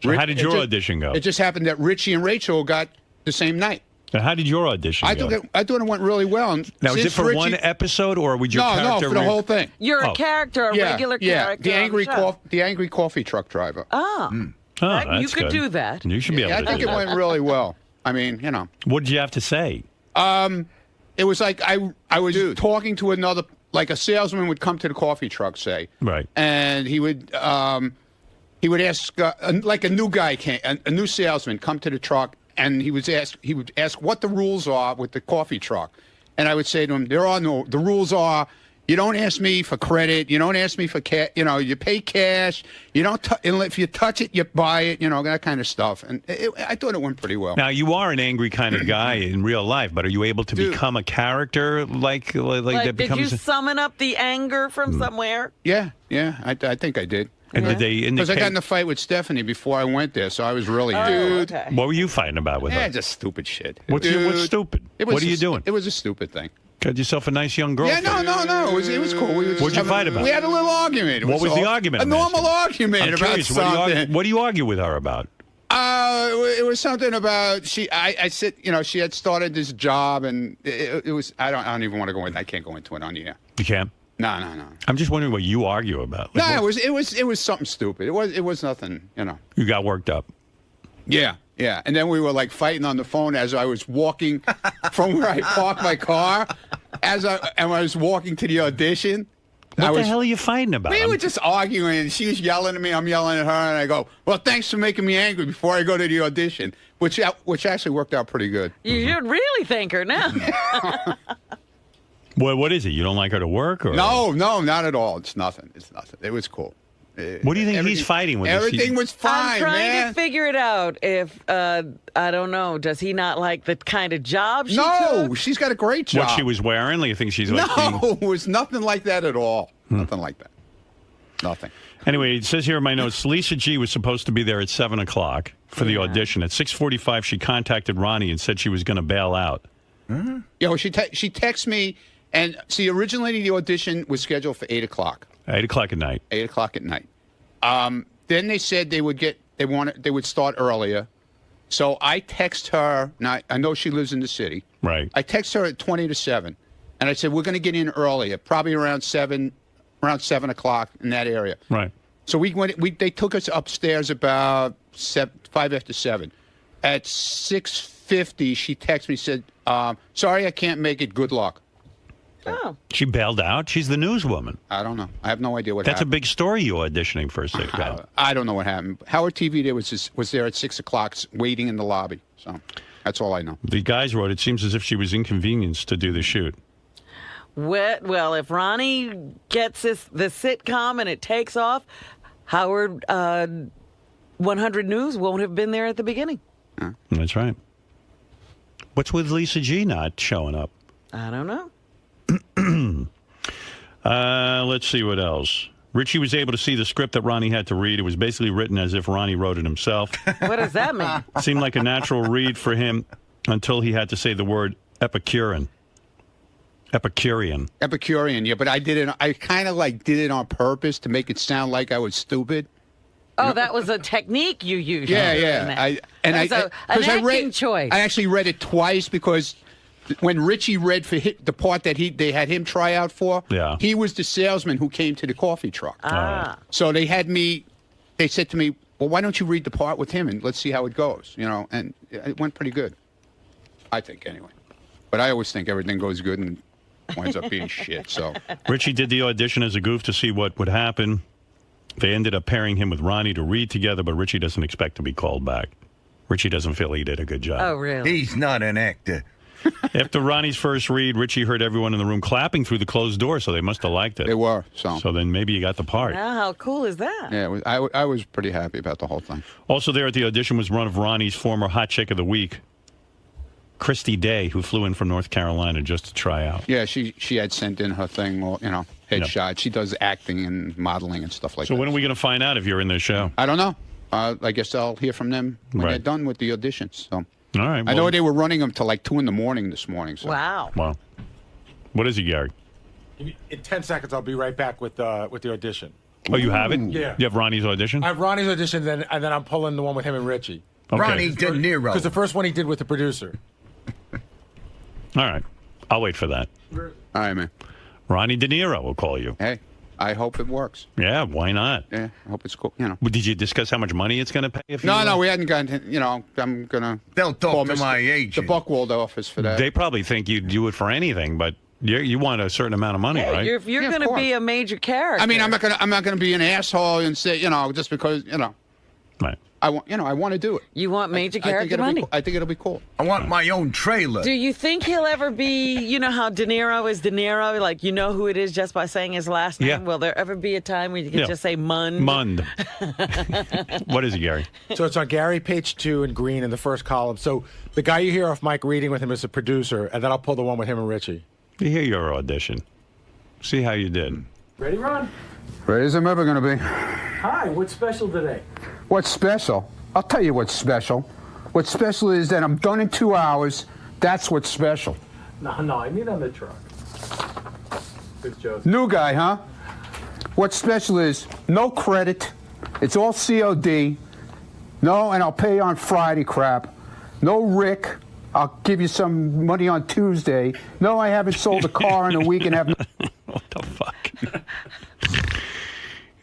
So how did your audition go? It just happened that Richie and Rachel got the same night. Now, how did your audition go? I thought it went really well. And Now, is it for one episode, or would your character... No, for the whole thing. You're a character, a regular character. The angry, on the show. the angry coffee truck driver. Oh. That's you could good. do that. You should be able to do that. I think it went really well. I mean, What did you have to say? It was like I was talking to another, like a salesman would come to the coffee truck, say. Right. And he would ask, like a new guy came, a new salesman come to the truck, and he would ask what the rules are with the coffee truck. And I would say to him, the rules are, You don't ask me for credit. You don't ask me for cash. You know, you pay cash. You don't. If you touch it, you buy it. You know, that kind of stuff. And I thought it went pretty well. Now, you are an angry kind of guy in real life, but are you able to become a character like that did becomes? you summon up the anger from somewhere? Yeah, I think I did. And did they indicate? Because I got in a fight with Stephanie before I went there, so I was really Dude. Okay. What were you fighting about with her? just stupid shit. What's stupid? What are you doing? It was a stupid thing. Got yourself a nice young girl. Yeah, no. It was cool. What'd you fight about? We had a little argument. What was the argument? A normal argument I'm about curious, something. what do you argue with her about? It was something about I said, you know, she had started this job, and it was. I don't even want to go into. I can't go into it on the air. You can't. No. I'm just wondering what you argue about. It was something stupid. It was nothing. You know. You got worked up. Yeah. And then we were like fighting on the phone as I was walking from where I parked my car. As I was walking to the audition. What the hell are you fighting about? We were just arguing, and she was yelling at me. I'm yelling at her, and I go, "Well, thanks for making me angry before I go to the audition," which actually worked out pretty good. You should really thank her now. What is it? You don't like her to work, or No, not at all. It's nothing. It was cool. What do you think he's fighting with? Everything was fine, I'm trying man. to figure it out. If I don't know, does he not like the kind of job she took? She's got a great job. What she was wearing? You think she's like? No, it was nothing like that at all. Nothing like that. Nothing. Anyway, it says here in my notes, Lisa G was supposed to be there at 7 o'clock for the audition. At 6:45, she contacted Ronnie and said she was going to bail out. Yeah, well, she texted me, and see, originally the audition was scheduled for 8 o'clock. 8 o'clock at night. 8 o'clock at night. Then they said they would start earlier. So I text her. Now I know she lives in the city. Right. I text her at 20 to 7, and I said we're going to get in earlier, probably around 7 o'clock in that area. Right. So we went. They took us upstairs about 5 after 7. At 6:50, she texted me, said, "Sorry, I can't make it. Good luck." Oh. She bailed out. She's the newswoman. I don't know. I have no idea what That's happened. a big story. You auditioning for a sitcom. I don't know what happened. Howard TV was there at 6 o'clock, waiting in the lobby. So that's all I know. The guys wrote, it seems as if she was inconvenienced to do the shoot. Well, if Ronnie gets the sitcom and it takes off, Howard 100 News won't have been there at the beginning. That's right. What's with Lisa G not showing up? I don't know. Let's see what else. Richie was able to see the script that Ronnie had to read. It was basically written as if Ronnie wrote it himself. What does that mean? Seemed like a natural read for him until he had to say the word Epicurean. Epicurean, yeah, but I did it. I kind of did it on purpose to make it sound like I was stupid. Oh, that was a technique you used. Yeah. An acting choice. I actually read it twice because when Richie read for the part that they had him try out for, he was the salesman who came to the coffee truck. So they said to me, well, why don't you read the part with him and let's see how it goes, you know? And it went pretty good, I think, anyway. But I always think everything goes good and winds up being shit, so. Richie did the audition as a goof to see what would happen. They ended up pairing him with Ronnie to read together, but Richie doesn't expect to be called back. Richie doesn't feel he did a good job. Oh, really? He's not an actor. After Ronnie's first read, Richie heard everyone in the room clapping through the closed door, so they must have liked it. They were, so. So then maybe you got the part. Now, how cool is that? Yeah, I was pretty happy about the whole thing. Also there at the audition was one of Ronnie's former hot chick of the week, Christy Day, who flew in from North Carolina just to try out. Yeah, she had sent in her thing, headshot. Yep. She does acting and modeling and stuff like that. So when are we going to find out if you're in this show? I don't know. I guess I'll hear from them when they're done with the auditions. So. All right. I know they were running them till like 2 a.m. this morning. So. Wow. What is it, Gary? In 10 seconds, I'll be right back with the audition. Oh, you have it? Yeah. You have Ronnie's audition? I have Ronnie's audition, and then I'm pulling the one with him and Richie. Okay. Ronnie De Niro. Because the first one he did with the producer. All right. I'll wait for that. All right, man. Ronnie De Niro will call you. Hey, I hope it works. Yeah, why not? Yeah, I hope it's cool. Did you discuss how much money it's going to pay? No, we hadn't gotten. I'm gonna. They'll talk to my agent. The Buckwald office for that. They probably think you'd do it for anything, but you want a certain amount of money, right? You're going to be a major character. I mean, I'm not gonna be an asshole and say, just because, Right. I want to do it. You want major character money? I think it'll be cool. I want my own trailer. Do you think he'll ever be, you know how De Niro is De Niro? Like, you know who it is just by saying his last name? Yeah. Will there ever be a time where you can just say Mund? Mund. What is it, Gary? So it's on Gary, page 2, and Green in the first column. So the guy you hear off mic reading with him is a producer, and then I'll pull the one with him and Richie. You hear your audition. See how you did. Ready, Ron? Ready as I'm ever going to be. Hi, what's special today? What's special? I'll tell you what's special. What's special is that I'm done in 2 hours. That's what's special. No, I mean on the truck. Good joke. New guy, huh? What's special is no credit. It's all COD. No, and I'll pay you on Friday crap. No Rick. I'll give you some money on Tuesday. No, I haven't sold a car in a week and have... What the fuck?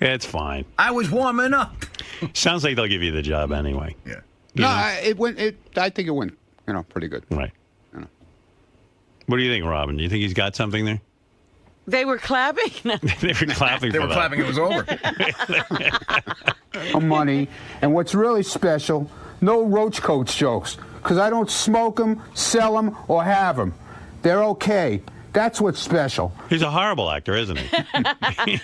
It's fine. I was warming up. Sounds like they'll give you the job anyway. Yeah. No, I think it went, pretty good. Right. What do you think, Robin? Do you think he's got something there? They were clapping? No. They were clapping They for were that. clapping. It was over. Money. And what's really special, no roach coats jokes. Because I don't smoke them, sell them, or have them. They're okay. That's what's special. He's a horrible actor, isn't he?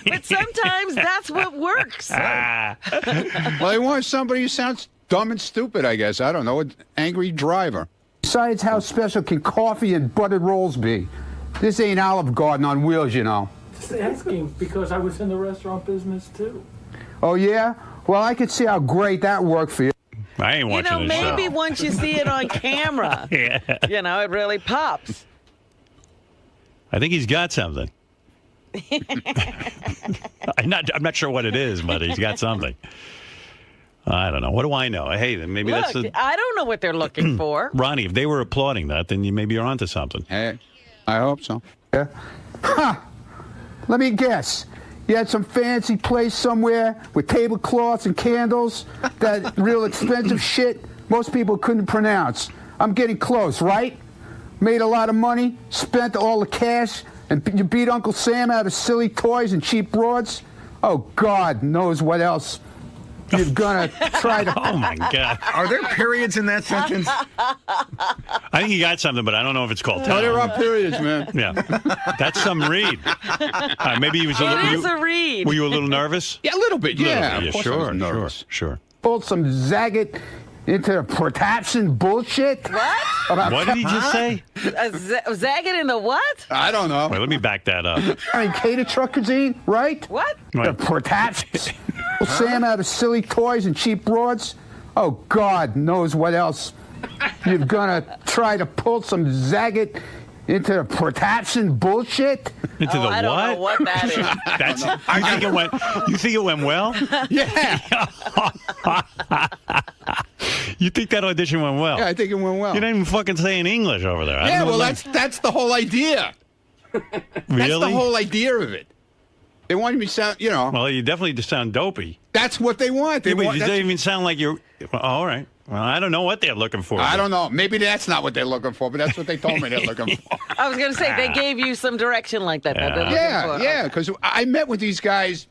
But sometimes that's what works. Well, they want somebody who sounds dumb and stupid, I guess. I don't know. An angry driver. Besides, how special can coffee and buttered rolls be? This ain't Olive Garden on wheels, you know. Just asking because I was in the restaurant business too. Oh, yeah? Well, I could see how great that worked for you. I ain't watching this maybe show. once you see it on camera, it really pops. I think he's got something. I'm not sure what it is, but he's got something. I don't know. What do I know? Hey, then maybe Look, that's the... I don't know what they're looking for. Ronnie, if they were applauding that, then maybe you're onto something. Hey, I hope so. Yeah. Ha! Let me guess. You had some fancy place somewhere with tablecloths and candles, that real expensive shit most people couldn't pronounce. I'm getting close, right? Made a lot of money, spent all the cash, and you beat Uncle Sam out of silly toys and cheap broads? Oh, God knows what else you're gonna try to... Oh, my God. Are there periods in that sentence? I think he got something, but I don't know if it's called Oh, there are periods, man. Yeah. That's some read. Maybe he was a little... It is a read. Were you a little nervous? Yeah, a little bit, yeah. Of course I was Sure, nervous. sure. Pulled some zagged into the protection bullshit. What? What did he just say? Zagging in the what? I don't know. Wait, let me back that up. I mean, cater truck cuisine, right? What? The protections. Sam out of silly toys and cheap broads. Oh, God knows what else you're gonna try to pull some zagged into the protection bullshit. Into the I don't know what that is. That's. You think it went well? Yeah. You think that audition went well? Yeah, I think it went well. You're not even fucking saying English over there. Yeah, well, that's the whole idea. That's Really? the whole idea of it. They wanted me to sound, Well, you definitely just sound dopey. That's what they want. You don't even sound like you're. Well, all right. Well, I don't know what they're looking for. I don't know. Maybe that's not what they're looking for, but that's what they told me they're looking for. I was going to say, they gave you some direction like that. that they're looking for. Yeah, because I met with these guys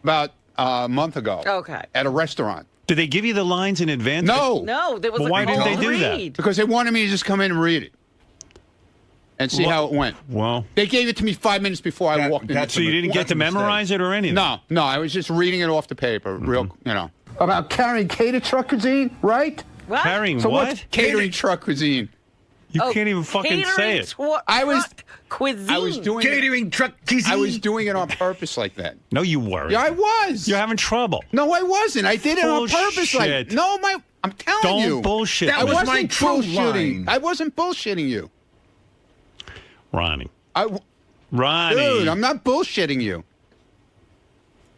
about a month ago. Okay. At a restaurant. Did they give you the lines in advance? No, there was Well, a why didn't they cold do that? read. Because they wanted me to just come in and read it. And see how it went. Well, they gave it to me 5 minutes before I walked in. So you didn't get to memorize it or anything? No, I was just reading it off the paper, About carrying cater truck cuisine, right? What? Carrying so what? What's catering truck cuisine? You can't even fucking say it. I was cuisine. doing catering truck cuisine. I was doing it on purpose like that. No, you weren't. Yeah, I was. You're having trouble. No, I wasn't. I did it on purpose. Bullshit. I'm telling you. Don't bullshit. I me. wasn't my true bullshitting. line. I wasn't bullshitting you. Ronnie. Ronnie. Dude, I'm not bullshitting you.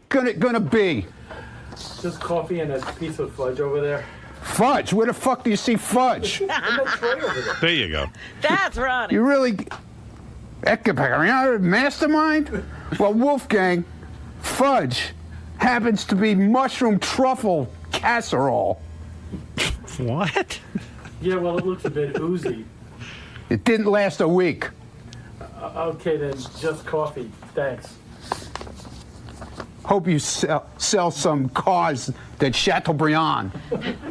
Gonna be. Just coffee and a piece of fudge over there. Fudge? Where the fuck do you see fudge? In that tray over there. There you go. That's Ronnie. You really... Mastermind? Well, Wolfgang, fudge happens to be mushroom truffle casserole. What? Yeah, well, it looks a bit oozy. It didn't last a week. Okay, then, just coffee. Thanks. Hope you sell some cars that Chateaubriand.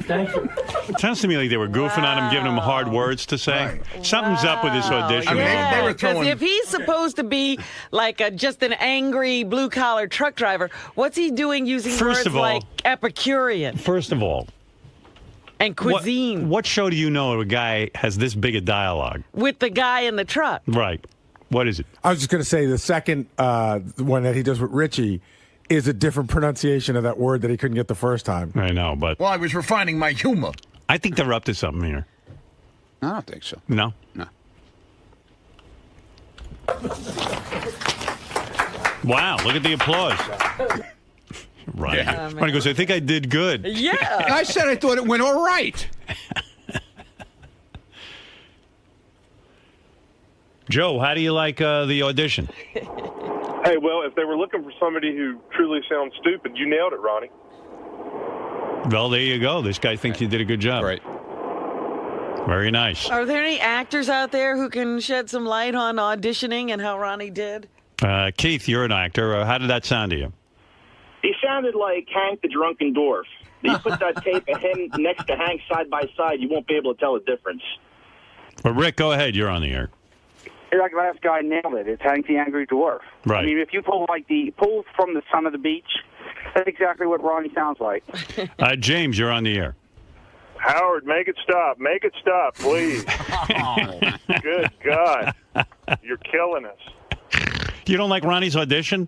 Thank you. It sounds to me like they were goofing on him, giving him hard words to say. Something's up with this audition. Yeah, because if he's supposed to be like just an angry blue-collar truck driver, what's he doing using First words of all- like Epicurean First of all, and cuisine what show do you know a guy has this big a dialogue? with the guy in the truck? Right. What is it? I was just going to say the second one that he does with Richie is a different pronunciation of that word that he couldn't get the first time. I know, but Well, I was refining my humor. I think they're up to something here. I don't think so. No? No. Wow, look at the applause. Ronnie. Yeah. Ronnie goes, I think I did good. Yeah. I said I thought it went all right. Joe, how do you like the audition? Hey, well, if they were looking for somebody who truly sounds stupid, you nailed it, Ronnie. Well, there you go. This guy thinks you did a good job. Right. Very nice. Are there any actors out there who can shed some light on auditioning and how Ronnie did? Keith, you're an actor. How did that sound to you? He sounded like Hank the Drunken Dwarf. You put that tape of him next to Hank side by side, you won't be able to tell the difference. Well, Rick, go ahead. You're on the air. Like the last guy nailed it. It's Hank the Angry Dwarf. Right. I mean, if you pull from the Son of the Beach, that's exactly what Ronnie sounds like. James, you're on the air. Howard, make it stop. Make it stop, please. Good God. You're killing us. You don't like Ronnie's audition?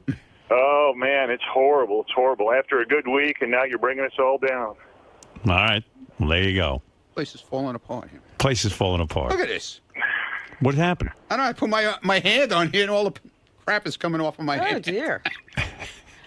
Oh, man, it's horrible. It's horrible. After a good week, and now you're bringing us all down. All right. Well, there you go. Place is falling apart here. Place is falling apart. Look at this. What happened? I don't know. I put my hand on here, and all the crap is coming off of my hand. Oh, dear.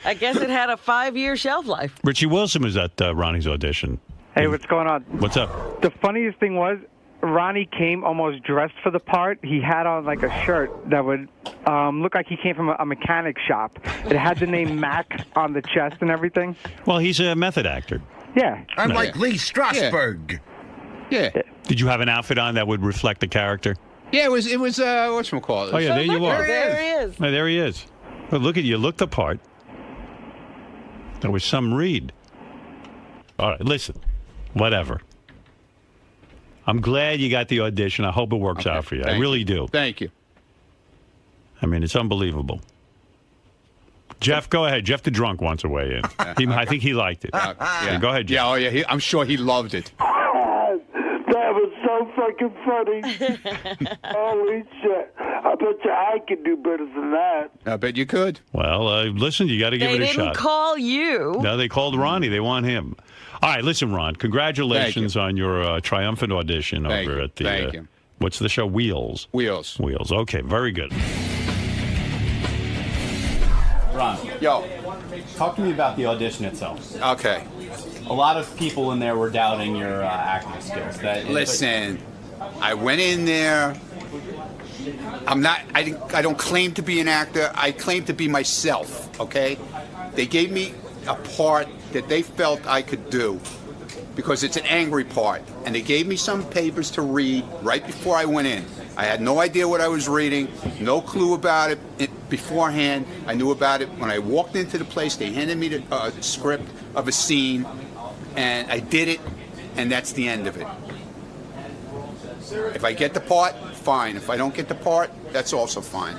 I guess it had a 5-year shelf life. Richie Wilson was at Ronnie's audition. Hey, what's going on? What's up? The funniest thing was Ronnie came almost dressed for the part. He had on like a shirt that would look like he came from a mechanic shop. It had the name Mac on the chest and everything. Well, he's a method actor. Yeah. I'm like Lee Strasberg. Yeah. Did you have an outfit on that would reflect the character? Yeah, it was whatchamacallit? Oh, yeah, there you are. There he is. Oh, there he is. Well, look at you. Look the part. That was some read. All right, listen. Whatever. I'm glad you got the audition. I hope it works out for you. I really do. Thank you. I mean, it's unbelievable. Jeff, go ahead. Jeff the drunk wants to weigh in. I think he liked it. Yeah. Go ahead, Jeff. Yeah, oh yeah. I'm sure he loved it. That was so fucking funny. Holy shit. I bet you I could do better than that. I bet you could. Well, listen, you got to give They it a didn't shot. call you. No, they called Ronnie. They want him. All right, listen, Ron. Congratulations on your triumphant audition over at the. Thank you. What's the show? Wheels. Wheels. Wheels. Okay, very good. Ron, yo, talk to me about the audition itself. Okay. A lot of people in there were doubting your acting skills. Listen, I went in there. I don't claim to be an actor. I claim to be myself. Okay. They gave me a part that they felt I could do because it's an angry part, and they gave me some papers to read right before I went in. I had no idea what I was reading, no clue about it beforehand. I knew about it when I walked into the place. They handed me the script of a scene, and I did it, and that's the end of it. If I get the part, fine. If I don't get the part, that's also fine.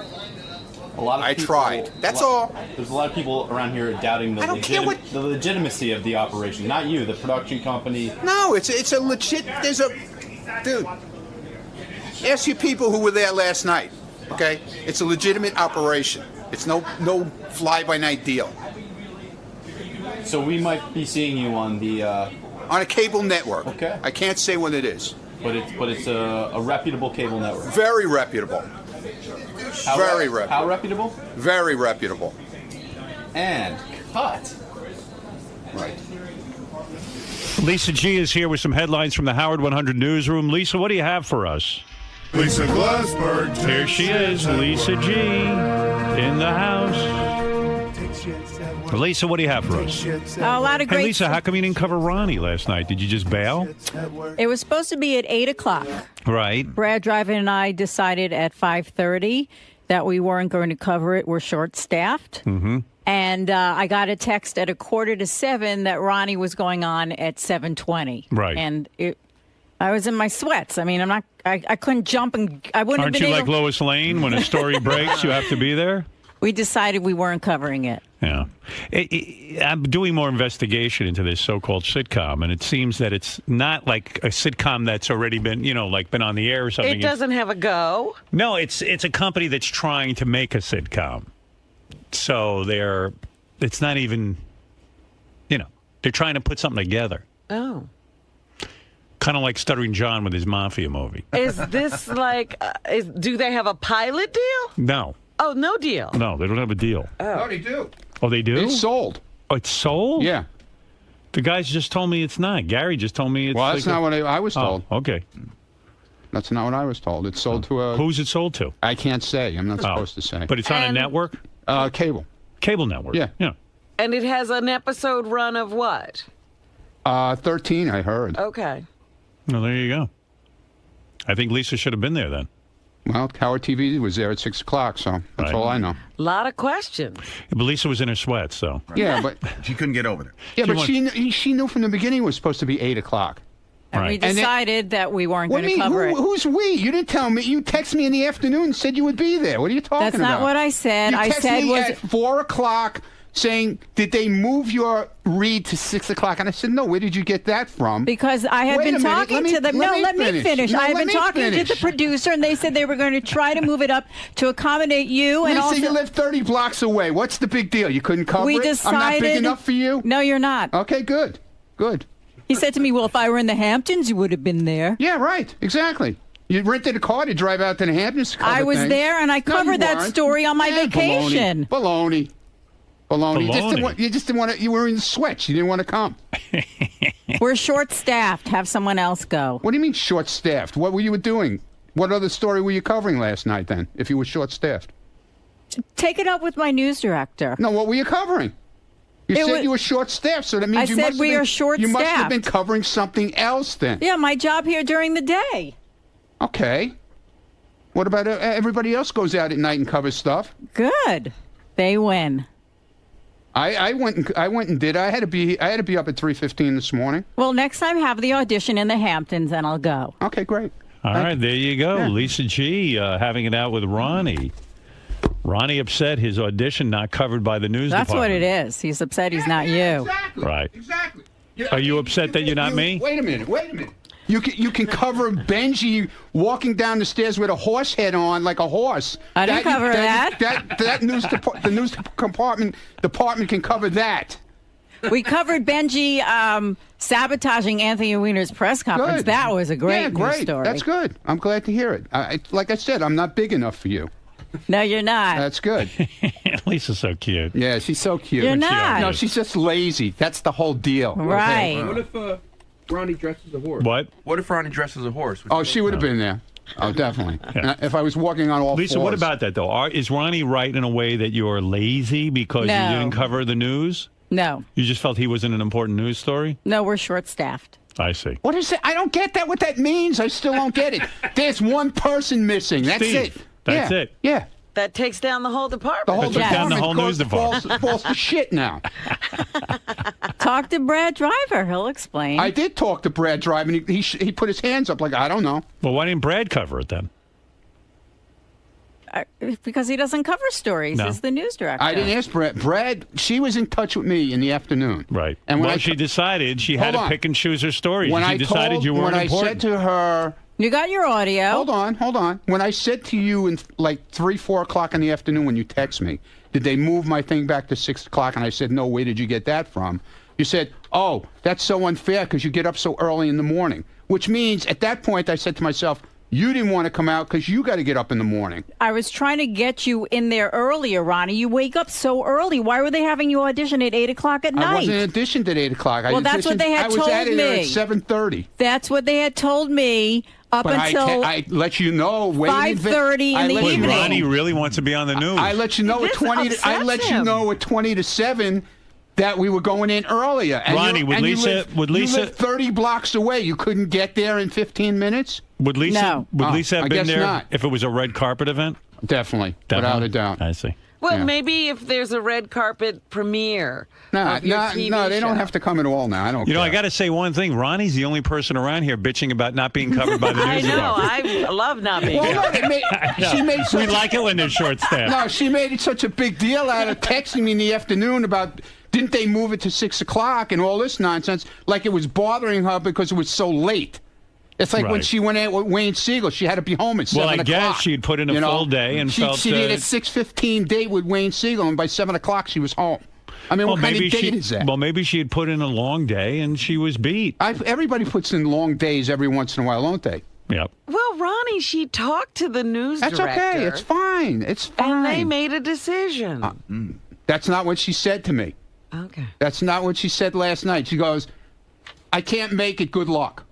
I tried. That's all. There's a lot of people around here doubting the legitimacy of the operation. Not you, the production company. No, it's a legit. Dude. Ask you people who were there last night. Okay, it's a legitimate operation. It's no fly-by-night deal. So we might be seeing you on the on a cable network. Okay. I can't say what it is. But it's a reputable cable network. Very reputable. Very reputable. How reputable? Very reputable. And cut. Right. Lisa G is here with some headlines from the Howard 100 newsroom. Lisa, what do you have for us? Lisa Glassberg. Here she is, Lisa G, in the house. Lisa, what do you have for us? A lot of great. Hey, Lisa, how come you didn't cover Ronnie last night? Did you just bail? It was supposed to be at 8 o'clock. Right. Brad Driver and I decided at 5:30 that we weren't going to cover it. We're short-staffed. Mm-hmm. And I got a text at 6:45 that Ronnie was going on at 7:20. Right. And I was in my sweats. I mean, I couldn't jump, and I wouldn't Aren't have you been like Lois Lane? When a story breaks, you have to be there? We decided we weren't covering it. Yeah. I'm doing more investigation into this so-called sitcom, and it seems that it's not like a sitcom that's already been, been on the air or something. It doesn't have a go. No, it's a company that's trying to make a sitcom. So it's not even, they're trying to put something together. Oh. Kind of like Stuttering John with his Mafia movie. Is this like, do they have a pilot deal? No. Oh, no deal. No, they don't have a deal. No, they do. Oh, they do? It's sold. Oh, it's sold? Yeah. The guys just told me it's not. Gary just told me it's Well, that's not what I was told. Oh, okay. That's not what I was told. It's sold to a... Who's it sold to? I can't say. I'm not supposed to say. But it's on a network? Cable. Cable network. Yeah. Yeah. And it has an episode run of what? 13, I heard. Okay. Well, there you go. I think Lisa should have been there then. Well, Howard TV was there at 6 o'clock, so that's all I know. A lot of questions. But Lisa was in her sweats, so. Yeah, but... She couldn't get over there. Yeah, but she knew from the beginning it was supposed to be 8 o'clock. And we decided that we weren't going to cover it. Who's we? You didn't tell me. You texted me in the afternoon and said you would be there. What are you talking about? That's not what I said. You I texted said me at 4 o'clock saying, did they move your read to 6 o'clock? And I said, no, where did you get that from? Because I had been talking to them. No, let me finish. No, I had let been me talking finish. to the producer, and they said they were going to try to move it up to accommodate you. And Lisa, also, you live 30 blocks away. What's the big deal? You couldn't cover we it? decided, I'm not big enough for you? No, you're not. Okay, good. Good. He said to me, well, if I were in the Hamptons, you would have been there. Yeah, right. Exactly. You rented a car to drive out to the Hamptons to cover I was things. there, and I covered that weren't. story on my vacation. Baloney. You just didn't want to. You were in sweats. You didn't want to come. We're short-staffed. Have someone else go. What do you mean short-staffed? What were you doing? What other story were you covering last night then, if you were short-staffed? Take it up with my news director. No, what were you covering? You said you were short-staffed, so that means I said we are You must have been short-staffed. covering something else then. Yeah, my job here during the day. Okay. What about everybody else goes out at night and covers stuff? Good. They win. I went and did. I had to be up at 3:15 this morning. Well, next time have the audition in the Hamptons, and I'll go. Okay, great. All right, there you go. Yeah. Lisa G having it out with Ronnie. Ronnie upset his audition not covered by the news That's department. what it is. He's upset he's not you. Exactly. Right. Exactly. Are you upset that you're not me? Wait a minute. You can cover Benji walking down the stairs with a horse head on like a horse. I didn't cover that. The news department can cover that. We covered Benji sabotaging Anthony Weiner's press conference. Good. That was a great news great. story. That's good. I'm glad to hear it. Like I said, I'm not big enough for you. No, you're not. That's good. Lisa's so cute. Yeah, she's so cute. You're not. No, she's just lazy. That's the whole deal. Right. What if Ronnie dresses a horse? What? What if Ronnie dresses a horse? Oh, she would have been there. Oh, definitely. Yeah. If I was walking on all Lisa, fours. what about that, though? Is Ronnie right in a way that you're lazy because No. you didn't cover the news? No. You just felt he wasn't an important news story? No, we're short-staffed. I see. What is it? I don't get that. What that means? I still don't get it. There's one person missing. That's Steve. it. That's yeah. it. Yeah. That takes down the whole department. The whole That took down the department whole news department. falls to shit now. Talk to Brad Driver. He'll explain. I did talk to Brad Drive, and he put his hands up like, I don't know. Well, why didn't Brad cover it then? Because he doesn't cover stories. No. He's the news director. I didn't ask Brad. Brad, she was in touch with me in the afternoon. Right. And when she decided she had Hold to on. pick and choose her stories. When She I decided told, you weren't when important. I said to her, You got your audio. hold on. When I said to you in like 3, 4 o'clock in the afternoon when you text me, did they move my thing back to 6 o'clock? And I said, no, where did you get that from? You said, oh, that's so unfair because you get up so early in the morning. Which means at that point I said to myself, you didn't want to come out because you got to get up in the morning. I was trying to get you in there earlier, Ronnie. You wake up so early. Why were they having you audition at 8 o'clock at night? I wasn't auditioned at 8 o'clock. Well, that's what they had told I was out of there me. at 7:30. That's what they had told me up But until I let you know. 5:30 in the But evening. Ronnie really wants to be on the news. I let you know at 20. I let you know at 20 to 7 that we were going in earlier. And Ronnie, you, would and you Lisa- lived, would you Lisa- lived 30 blocks away. You couldn't get there in 15 minutes. Would Lisa? No. Would Oh, Lisa have I been guess there not. if it was a red carpet event? Definitely, without a doubt. I see. Well, Yeah. maybe if there's a red carpet premiere. No, of your no, TV no, they don't show. have to come at all now. I don't You know, care. I got to say one thing. Ronnie's the only person around here bitching about not being covered by the I news know. department. I love not being. Well, no, she made We such like it when they're short staffed. No, she made it such a big deal out of texting me in the afternoon about didn't they move it to 6 o'clock and all this nonsense, like it was bothering her because it was so late. It's like when Right. she went out with Wayne Siegel, she had to be home at 7 Well, I o'clock. guess she'd put in a you know? full day and she felt, did a 6:15 date with Wayne Siegel, and by 7 o'clock she was home. I mean, what kind of date is that? Well, maybe she had put in a long day and she was beat. Everybody puts in long days every once in a while, don't they? Yep. Well, Ronnie, she talked to the news That's director. okay. It's fine. It's fine. And they made a decision. That's not what she said to me. Okay. That's not what she said last night. She goes, I can't make it. Good luck.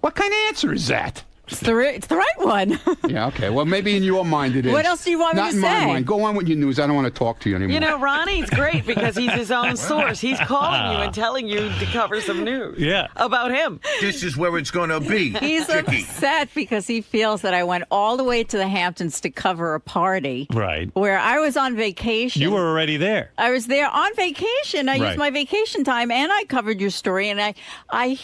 What kind of answer is that? It's the right one. Yeah, okay. Well, maybe in your mind it is. What else do you want me Not to in my say? mind. Go on with your news. I don't want to talk to you anymore. You know, Ronnie's great because he's his own source. He's calling you and telling you to cover some news about him. This is where it's going to be. He's Tricky. upset because he feels that I went all the way to the Hamptons to cover a party Right. where I was on vacation. You were already there. I was there on vacation. I Right. used my vacation time, and I covered your story. And I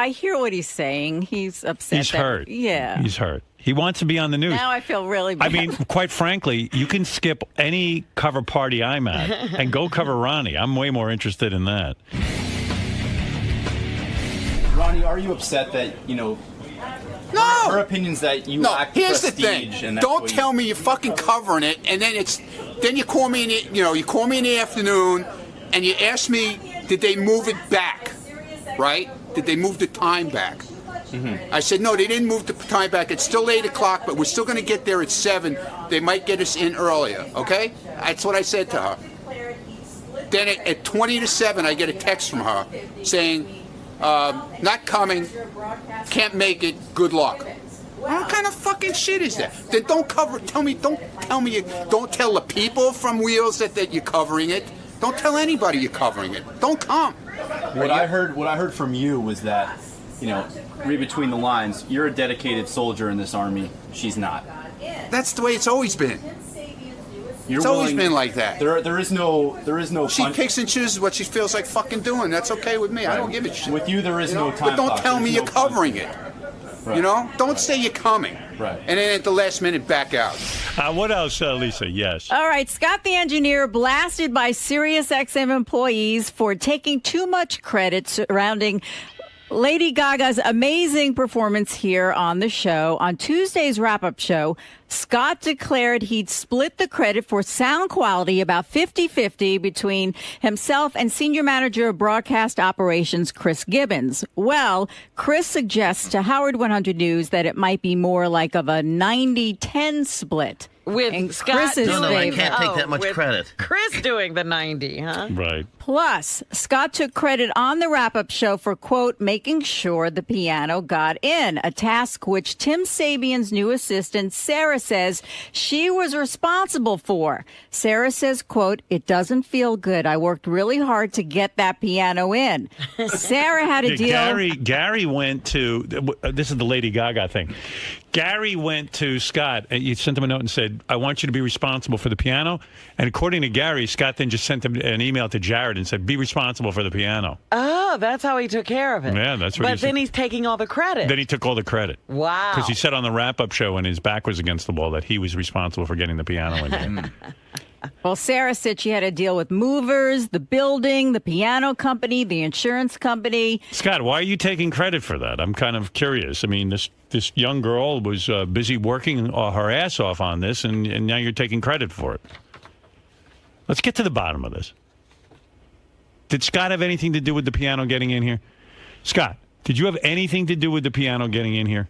hear what he's saying. He's upset. He's hurt. Yeah. He's hurt. He wants to be on the news. Now I feel really bad. I mean, quite frankly, you can skip any cover party I'm at and go cover Ronnie. I'm way more interested in that. Ronnie, are you upset that, No! her opinion's that you No, lack here's the prestige thing. and that's Don't what tell me you're fucking covering it, and then you call me you call me in the afternoon, and you ask me, did they move it back? Right? Did they move the time back? I said, no, they didn't move the time back. It's still 8 o'clock, but we're still going to get there at 7. They might get us in earlier, okay? That's what I said to her. Then at 20 to 7, I get a text from her saying, not coming, can't make it, good luck. What kind of fucking shit is that? Then don't tell the people from Wheels that you're covering it. Don't tell anybody you're covering it. Don't come. What I heard from you was that, read between the lines, you're a dedicated soldier in this army. She's not. That's the way it's always been. You're It's always willing- been like that. There is no. She punch- picks and chooses what she feels like fucking doing. That's okay with me. I don't give a shit. With you, there is no time But don't clock. tell There's me no you're covering it. Right. Don't say you're coming. Right. And then at the last minute, back out. What else, Lisa? Yes. All right, Scott the engineer blasted by SiriusXM employees for taking too much credit surrounding Lady Gaga's amazing performance here on the show. On Tuesday's wrap-up show, Scott declared he'd split the credit for sound quality about 50-50 between himself and senior manager of broadcast operations, Chris Gibbons. Well, Chris suggests to Howard 100 News that it might be more like of a 90-10 split. With And Scott Chris's doing, favor. I can't take that much with credit. Chris doing the 90, huh? Right. Plus, Scott took credit on the wrap-up show for, quote, making sure the piano got in, a task which Tim Sabian's new assistant, Sarah, says she was responsible for. Sarah says, quote, it doesn't feel good. I worked really hard to get that piano in. Sarah had a deal. Gary went to, this is the Lady Gaga thing. Gary went to Scott, and you sent him a note and said, I want you to be responsible for the piano. And according to Gary, Scott then just sent him an email to Jared and said, be responsible for the piano. Oh, that's how he took care of it. Yeah, that's what he But then said. he's taking all the credit. Then he took all the credit. Wow. Because he said on the wrap-up show when his back was against the wall that he was responsible for getting the piano in there. Well, Sarah said she had to deal with movers, the building, the piano company, the insurance company. Scott, why are you taking credit for that? I'm kind of curious. I mean, this young girl was busy working her ass off on this, and now you're taking credit for it. Let's get to the bottom of this. Did Scott have anything to do with the piano getting in here? Scott, did you have anything to do with the piano getting in here?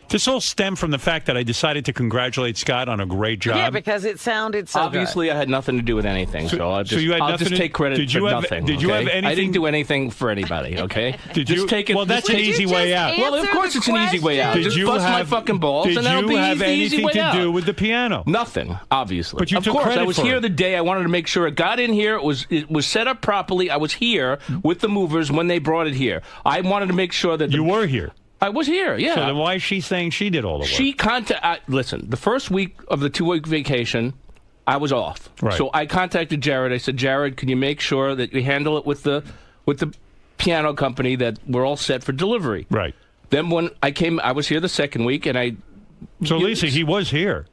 This all stemmed from the fact that I decided to congratulate Scott on a great job. Yeah, because it sounded so Obviously, I had nothing to do with anything, so I'll just, you had I'll nothing just to- take credit did for you have- nothing. did you okay? have I anything- didn't do anything for anybody, okay? Did just you- take it. well, that's just an take- easy way out. Well, of course it's an easy way out. Did Just you bust my have- fucking balls, did and that'll you be have the easy anything way to out. do with the piano? Nothing, obviously. But you of took course, credit I was for here it. the day. I wanted to make sure it got in here. It was set up properly. I was here with the movers when they brought it here. I wanted to make sure that You were here. I was here, yeah. So then why is she saying she did all the work? Listen, the first week of the 2-week vacation, I was off. Right. So I contacted Jared. I said, Jared, can you make sure that you handle it with the piano company, that we're all set for delivery? Right. Then when I came, I was here the second week, and So, Lisa, he was here.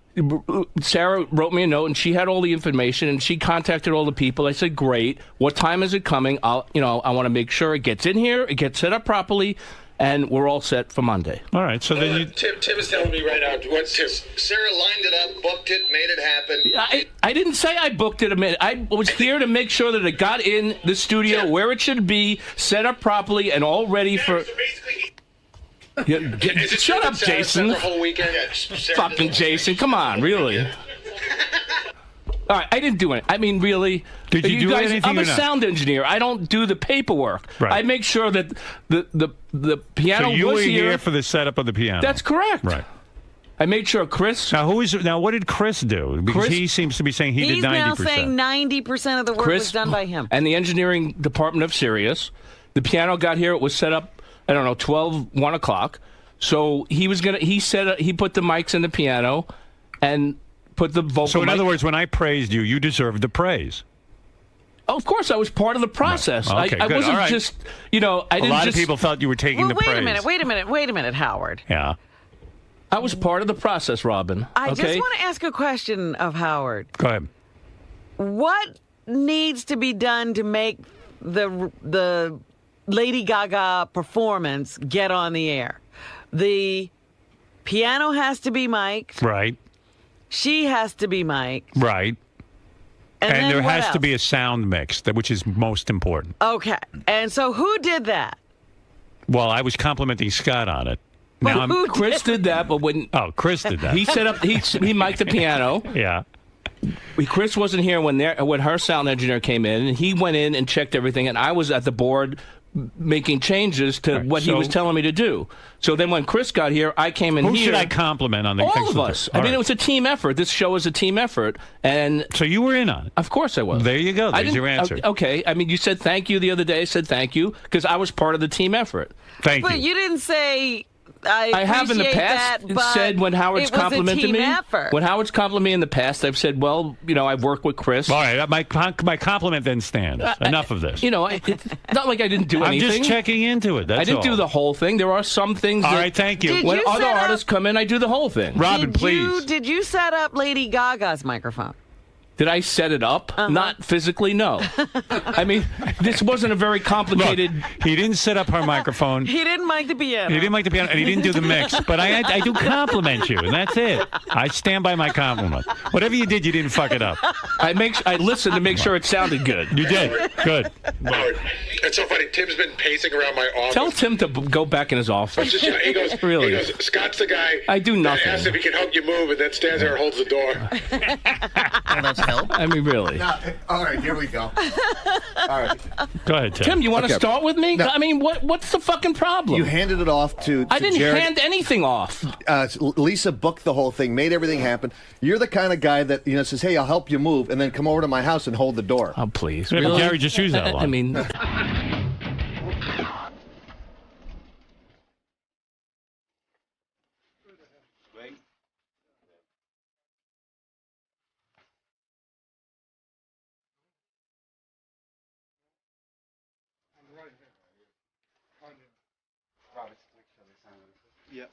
Sarah wrote me a note, and she had all the information, and she contacted all the people. I said, great. What time is it coming? I want to make sure it gets in here, it gets set up properly, and we're all set for Monday. All right. So then you... Tim is telling me right now. Sarah lined it up, booked it, made it happen. I didn't say I booked it a minute. I was here to make sure that it got in the studio where it should be, set up properly, and all ready for... Shut up, Jason. Fucking Jason. Come on, really. All right, I didn't do it. I mean, really. Did you do anything I'm or a not? sound engineer. I don't do the paperwork. Right. I make sure that the piano So you was were here. here for the setup of the piano. That's correct. Right. I made sure Chris... Now, what did Chris do? Because Chris- he seems to be saying he He's did 90%. now saying 90% of the work was done by him. And the engineering department of Sirius. The piano got here. It was set up, 1 o'clock. So he put the mics in the piano and put the vocal So in mic- other words, when I praised you, you deserved the praise. Oh, of course, I was part of the process. Right. Okay, I good. wasn't All right. just, I didn't A lot just... of people felt you were taking the wait praise. a minute, Howard. Yeah. I was part of the process, Robin. I okay? just want to ask a question of Howard. Go ahead. What needs to be done to make the Lady Gaga performance get on the air? The piano has to be mic'd. Right. She has to be mic'd. Right. And then there what has to else? be a sound mix, which is most important. Okay. And so who did that? Well, I was complimenting Scott on it. But who Chris did that, but when... Oh, Chris did that. He set up... He mic'd the piano. Yeah. Chris wasn't here when her sound engineer came in, and he went in and checked everything, and I was at the board making changes to what he was telling me to do. So then when Chris got here, I came in Who here. should I compliment on the All of us. I mean, it was a team effort. This show is a team effort. And so you were in on it? Of course I was. There you go. There's your answer. Okay. I mean, you said thank you the other day. I said thank you because I was part of the team effort. Thank But you didn't say... I have in the past said when Howard's complimented me. Effort. When Howard's complimented me in the past, I've said, well, I've worked with Chris. All right, my compliment then stands. Enough of this. It's not like I didn't do anything. I'm just checking into it. That's I didn't all. do the whole thing. There are some things. All right, thank you. When other artists come in, I do the whole thing. Robin, please. Did you set up Lady Gaga's microphone? Did I set it up? Not physically, no. I mean, this wasn't a very complicated... Look, he didn't set up her microphone. He didn't mic the piano. He didn't mic the piano, and he didn't do the mix. But I do compliment you, and that's it. I stand by my compliment. Whatever you did, you didn't fuck it up. I listened to make sure it sounded good. You did. Good. Howard, it's so funny. Tim's been pacing around my office. Tell Tim to go back in his office. He goes, really? He goes, Scott's the guy I do nothing. that asks if he can help you move and then stands there and holds the door. I mean, really. No, all right, here we go. All right. Go ahead, Tim. Tim, you want to Okay. start with me? No. I mean, what's the fucking problem? You handed it off to I didn't Jared. hand anything off. Lisa booked the whole thing, made everything happen. You're the kind of guy that says, "Hey, I'll help you move," and then come over to my house and hold the door. Oh, please. Yeah, but Really? Gary just used that line. I mean... Yep.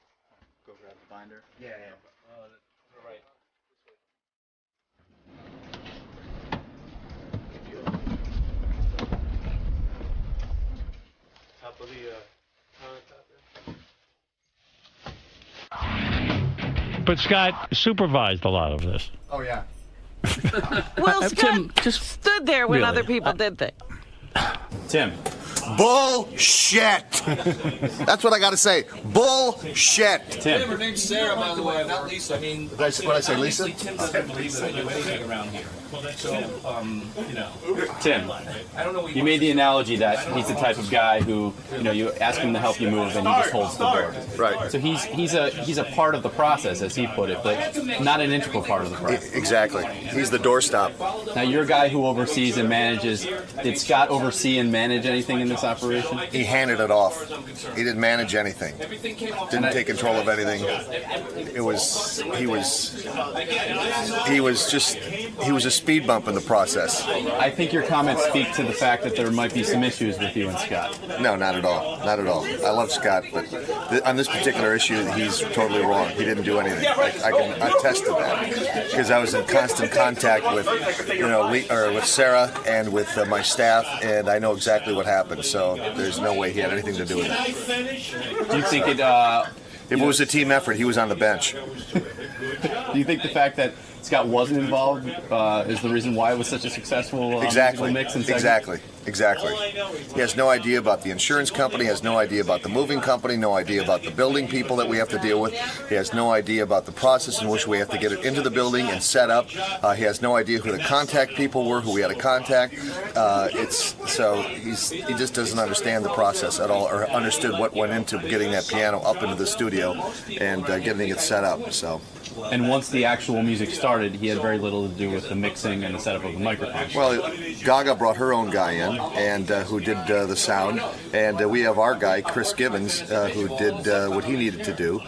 Go grab the binder. Yeah. Right. Top of the But Scott supervised a lot of this. Oh yeah. Well, Scott Tim, just stood there when really. other people did things. Tim. Bullshit. That's what I got to say. Bullshit. Tim. Her name's Sarah, by the way, not Lisa. I mean, What did I say, Lisa? Tim doesn't believe that I do anything around here. So, Tim, you made the analogy that he's the type of guy who, you ask him to help you move and he just holds the door. Right. So he's a part of the process, as he put it, but not an integral part of the process. Exactly. He's the doorstop. Now, you're a guy who oversees and manages. Did Scott oversee and manage anything in this operation? He handed it off. He didn't manage anything. Didn't take control of anything. He was a speed bump in the process. I think your comments speak to the fact that there might be some issues with you and Scott. No, not at all. Not at all. I love Scott, but on this particular issue, he's totally wrong. He didn't do anything. I can attest to that because I was in constant contact with, with Sarah and with my staff, and I know exactly what happened. So there's no way he had anything to do with it. Do you think it? If it was a team effort, he was on the bench. Do you think the fact that Scott wasn't involved is the reason why it was such a successful exactly. mix and segment? Exactly. He has no idea about the insurance company, has no idea about the moving company, no idea about the building people that we have to deal with. He has no idea about the process in which we have to get it into the building and set up. He has no idea who the contact people were, who we had to contact. He just doesn't understand the process at all, or understood what went into getting that piano up into the studio and getting it set up. So. And once the actual music started, he had very little to do with the mixing and the setup of the microphone. Well, Gaga brought her own guy in, and who did the sound, and we have our guy, Chris Gibbons, who did what he needed to do.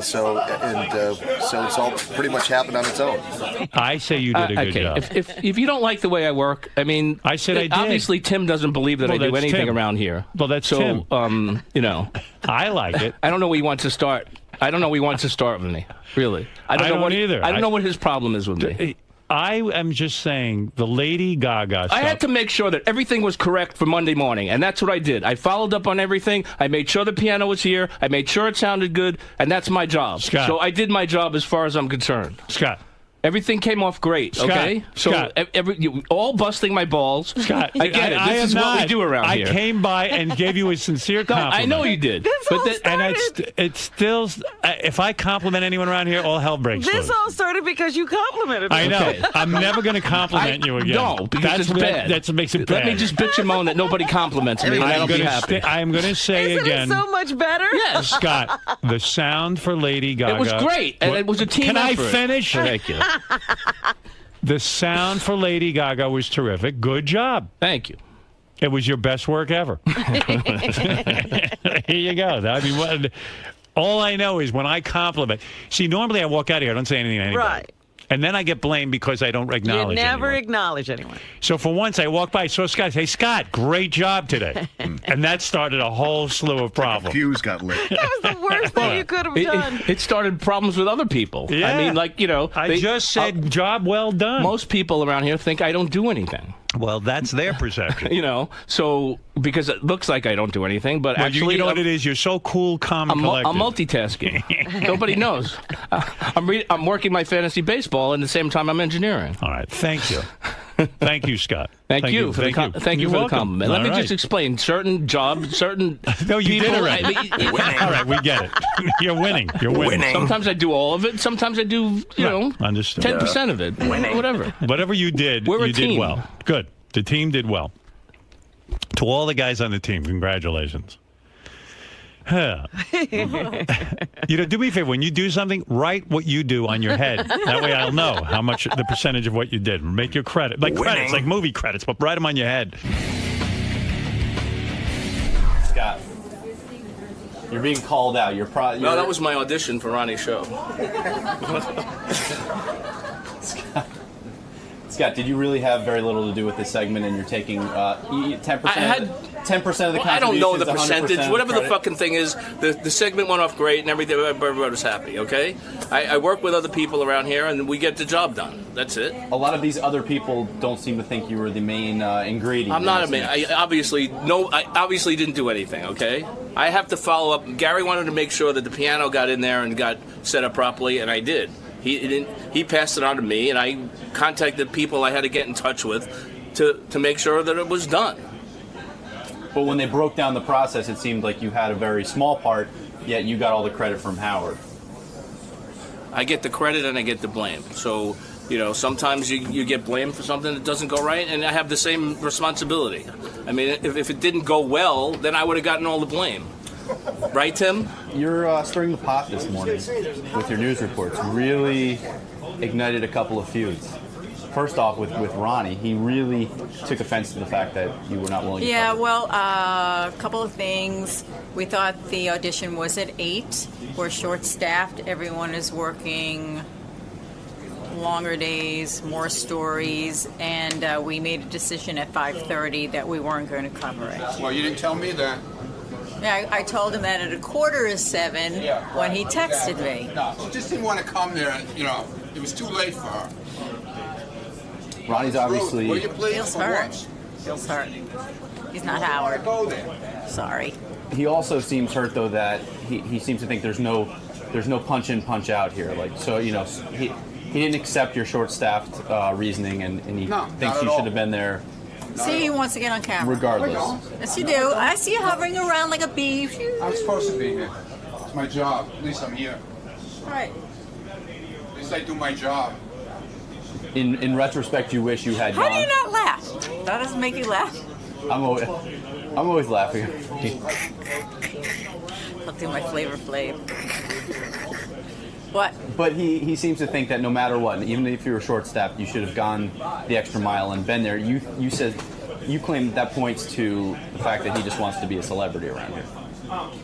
So it's all pretty much happened on its own. I say you did a good job. If you don't like the way I work, I mean, I said I did. Obviously, Tim doesn't believe that I do anything around here. Well, that's Tim. I like it. I don't know where he wants to start. I don't know where he wants to start with me. Really, I don't know either. I don't know what his problem is with me. I am just saying the Lady Gaga stuff. I had to make sure that everything was correct for Monday morning, and that's what I did. I followed up on everything. I made sure the piano was here. I made sure it sounded good, and that's my job. Scott. So I did my job as far as I'm concerned. Scott. Everything came off great, okay? Scott. You all busting my balls. Scott, I get it. This is what we do around here. I came by and gave you a sincere compliment. I know you did. It's still, if I compliment anyone around here, all hell breaks loose. This all started because you complimented me. I know. Okay. I'm never going to compliment you again. No, because it's bad. That makes it bad. Let me just bitch and moan that nobody compliments me, and I'll be happy. I'm going to say Isn't again. it so much better? Yes. Scott, the sound for Lady Gaga. It was great, and it was a team effort. Can I finish? Thank you. The sound for Lady Gaga was terrific. Good job. Thank you. It was your best work ever. Here you go. I mean, all I know is when I compliment. See, normally I walk out of here, I don't say anything to anybody. Right. And then I get blamed because I don't acknowledge You never anyone. acknowledge anyone. So for once, I walked by, saw Scott. Hey, Scott, great job today. And that started a whole slew of problems. Fuse got lit. That was the worst thing you could have done. It started problems with other people. Yeah. I mean, I just said, job well done. Most people around here think I don't do anything. Well, that's their perception. So because it looks like I don't do anything, but actually, you know what it is. You're so cool, calm, and collected. I'm multitasking. Nobody knows. I'm working my fantasy baseball, and at the same time, I'm engineering. All right, thank you. Thank you, Scott. Thank you for the compliment. Let me just explain. Certain jobs, certain No, you people, did already. All right, we get it. You're winning. You're winning. Sometimes I do all of it. Sometimes I do, understood. 10% of it. Whatever. Whatever you did, you did well. Good. The team did well. To all the guys on the team, congratulations. Do me a favor. When you do something, write what you do on your head. That way I'll know how much the percentage of what you did. Make your credit. Like credits, like movie credits, but write them on your head. Scott, you're being called out. No, that was my audition for Ronnie's show. Scott, did you really have very little to do with this segment, and you're taking 10%? I had 10% of the contributions? I don't know the 100% percentage. Whatever credit? the fucking thing is, the segment went off great, and everybody was happy. Okay, I work with other people around here, and we get the job done. That's it. A lot of these other people don't seem to think you were the main ingredient. I'm not a main. I obviously didn't do anything. Okay, I have to follow up. Gary wanted to make sure that the piano got in there and got set up properly, and I did. He passed it on to me, and I contacted people I had to get in touch with to make sure that it was done. But when they broke down the process, it seemed like you had a very small part, yet you got all the credit from Howard. I get the credit and I get the blame. So, sometimes you get blamed for something that doesn't go right, and I have the same responsibility. I mean, if it didn't go well, then I would have gotten all the blame. Right, Tim? You're stirring the pot this morning with your news reports. Really ignited a couple of feuds. First off, with Ronnie, he really took offense to the fact that you were not willing to cover. Well, a couple of things. We thought the audition was at 8. We're short-staffed. Everyone is working longer days, more stories, and we made a decision at 5:30 that we weren't going to cover it. Well, you didn't tell me that. Yeah, I told him that at 6:45 when he texted me. No, she just didn't want to come there. It was too late for her. Ronnie's obviously... Will you please? Feels hurt. Feels hurt. He's not Howard. Go there. Sorry. He also seems hurt, though, that he seems to think there's no punch in, punch out here. He didn't accept your short-staffed reasoning, and he thinks you should have been there. See, he wants to get on camera. Regardless. Yes, you do. I see you hovering around like a bee. I'm supposed to be here. It's my job. At least I'm here. Right. At least I do my job. In retrospect, you wish you had How gone. do you not laugh? That doesn't make you laugh. I'm always laughing. I'll do my Flavor Flav. What? But he seems to think that no matter what, even if you were short-staffed, you should have gone the extra mile and been there. You said you claim that points to the fact that he just wants to be a celebrity around here.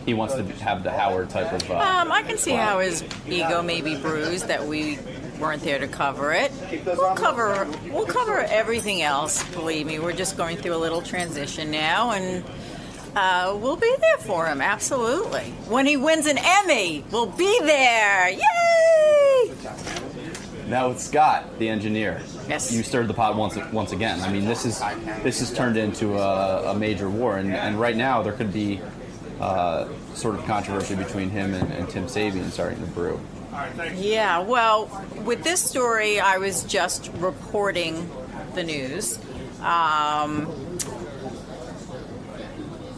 He wants to have the Howard type of. I can see how his ego may be bruised that we weren't there to cover it. We'll cover everything else. Believe me, we're just going through a little transition now, and we'll be there for him. Absolutely. When he wins an Emmy, we'll be there. Yay! Now with Scott, the engineer. Yes. You stirred the pot once again. I mean, this is turned into a major war, and right now there could be sort of controversy between him and Tim Sabian starting to brew. Yeah, well, with this story, I was just reporting the news.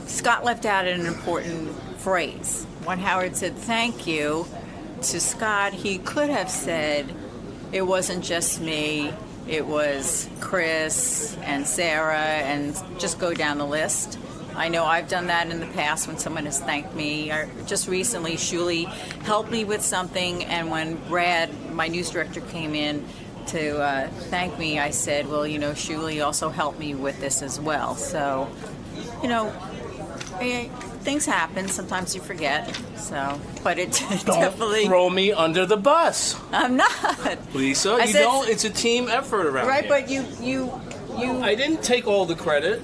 Scott left out an important phrase. When Howard said thank you to Scott, he could have said, it wasn't just me, it was Chris and Sarah, and just go down the list. I know I've done that in the past when someone has thanked me. Just recently, Shuli helped me with something, and when Brad, my news director, came in to thank me, I said, well, Shuli also helped me with this as well. So, things happen. Sometimes you forget. So, but it definitely... Throw me under the bus. I'm not. Lisa, it's a team effort around right, here. But you... I didn't take all the credit.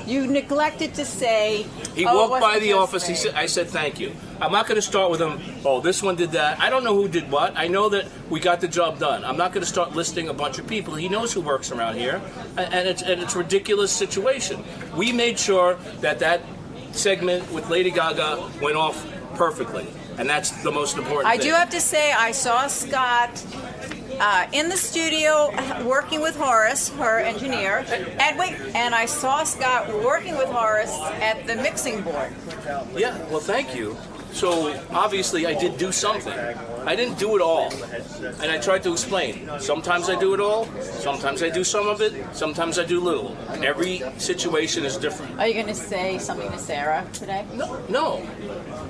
You neglected to say... He walked by the office. I said, thank you. I'm not going to start with him, this one did that. I don't know who did what. I know that we got the job done. I'm not going to start listing a bunch of people. He knows who works around here. And it's a ridiculous situation. We made sure that segment with Lady Gaga went off perfectly. And that's the most important thing. I do have to say, I saw Scott in the studio working with Horace, her engineer, and I saw Scott working with Horace at the mixing board. Yeah, well, thank you. So obviously I did do something. I didn't do it all. And I tried to explain. Sometimes I do it all, sometimes I do some of it, sometimes I do little. Every situation is different. Are you going to say something to Sarah today? No.